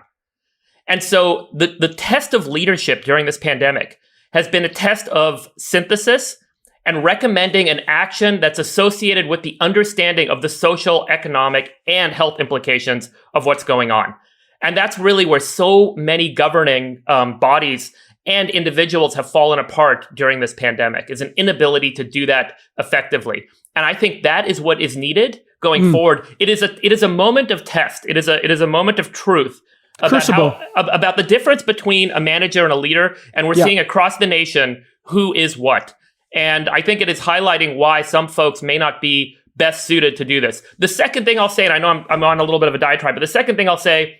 And so the test of leadership during this pandemic has been a test of synthesis and recommending an action that's associated with the understanding of the social, economic, and health implications of what's going on. And that's really where so many governing bodies and individuals have fallen apart during this pandemic, is an inability to do that effectively. And I think that is what is needed going forward. It is a moment of test. It is a moment of truth about the difference between a manager and a leader. And we're seeing across the nation who is what. And I think it is highlighting why some folks may not be best suited to do this. The second thing I'll say, and I know I'm on a little bit of a diatribe, but the second thing I'll say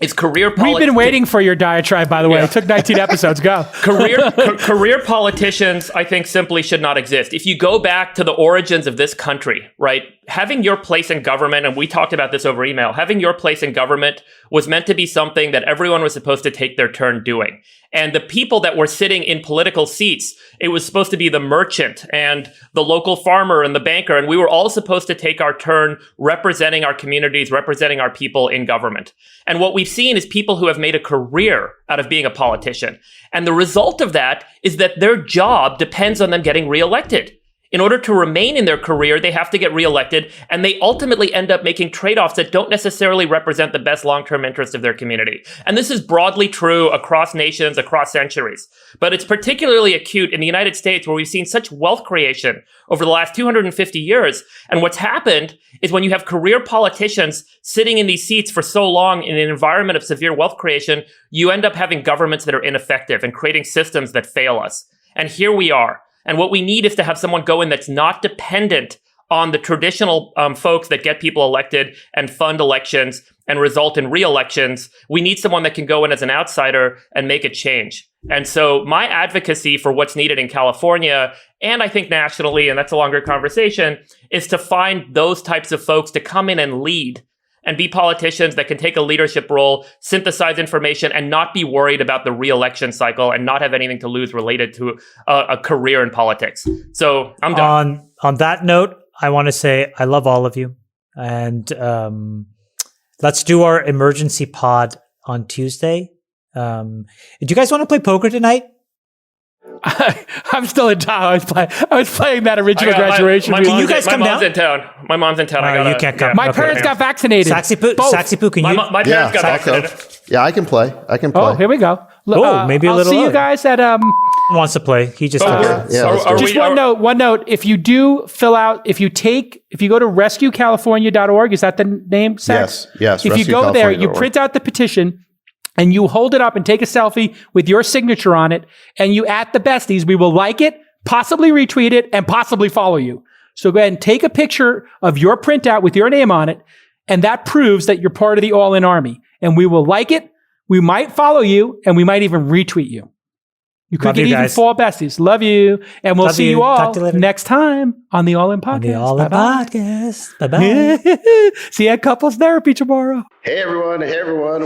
is career politics. We've been waiting for your diatribe, by the way. It took 19 episodes. Go. Career politicians, I think, simply should not exist. If you go back to the origins of this country, right, having your place in government, and we talked about this over email, having your place in government was meant to be something that everyone was supposed to take their turn doing. And the people that were sitting in political seats, it was supposed to be the merchant and the local farmer and the banker. And we were all supposed to take our turn representing our communities, representing our people in government. And what we've seen is people who have made a career out of being a politician. And the result of that is that their job depends on them getting reelected. In order to remain in their career, they have to get reelected, and they ultimately end up making trade-offs that don't necessarily represent the best long-term interest of their community. And this is broadly true across nations, across centuries. But it's particularly acute in the United States, where we've seen such wealth creation over the last 250 years. And what's happened is when you have career politicians sitting in these seats for so long in an environment of severe wealth creation, you end up having governments that are ineffective and creating systems that fail us. And here we are. And what we need is to have someone go in that's not dependent on the traditional folks that get people elected and fund elections and result in re-elections. We need someone that can go in as an outsider and make a change. And so my advocacy for what's needed in California, and I think nationally, and that's a longer conversation, is to find those types of folks to come in and lead and be politicians that can take a leadership role, synthesize information, and not be worried about the re-election cycle and not have anything to lose related to a career in politics. So I'm done. On that note, I want to say I love all of you. And let's do our emergency pod on Tuesday. Do you guys want to play poker tonight? I'm still in town. I was playing that original graduation. Can you guys come down? My mom's in town. You can't come. My parents got vaccinated. Saxipoo, can you? My parents got vaccinated. Yeah, I can play. Oh, here we go. Maybe a little. I'll see you guys at wants to play. He just one note. If you do fill out, if you go to rescuecalifornia.org, is that the name? Sax? Yes. If you go there, you print out the petition. And you hold it up and take a selfie with your signature on it, and you at the Besties. We will like it, possibly retweet it, and possibly follow you. So go ahead and take a picture of your printout with your name on it, and that proves that you're part of the All-In Army. And we will like it, we might follow you, and we might even retweet you. You could get even 4 Besties. Love you. And we'll see you all next time on the All-In Podcast. The All-In Podcast. Bye-bye. See you at Couples Therapy tomorrow. Hey, everyone.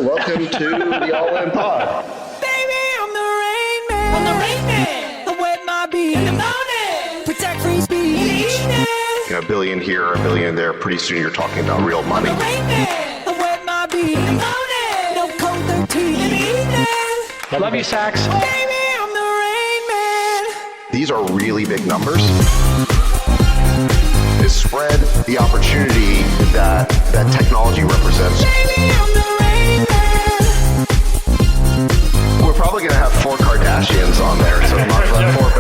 Welcome to the All-In Pod. Baby, I'm the rain man. I'm the rain man. I wet my beat in the morning. Protect free speech. A billion here, a billion there. Pretty soon you're talking about real money. I'm the rain man. I wet my beat in the morning. No code 13 in the evening. Love you, Sax. These are really big numbers. Is spread the opportunity that technology represents. We're probably going to have 4 Kardashians on there, so not 4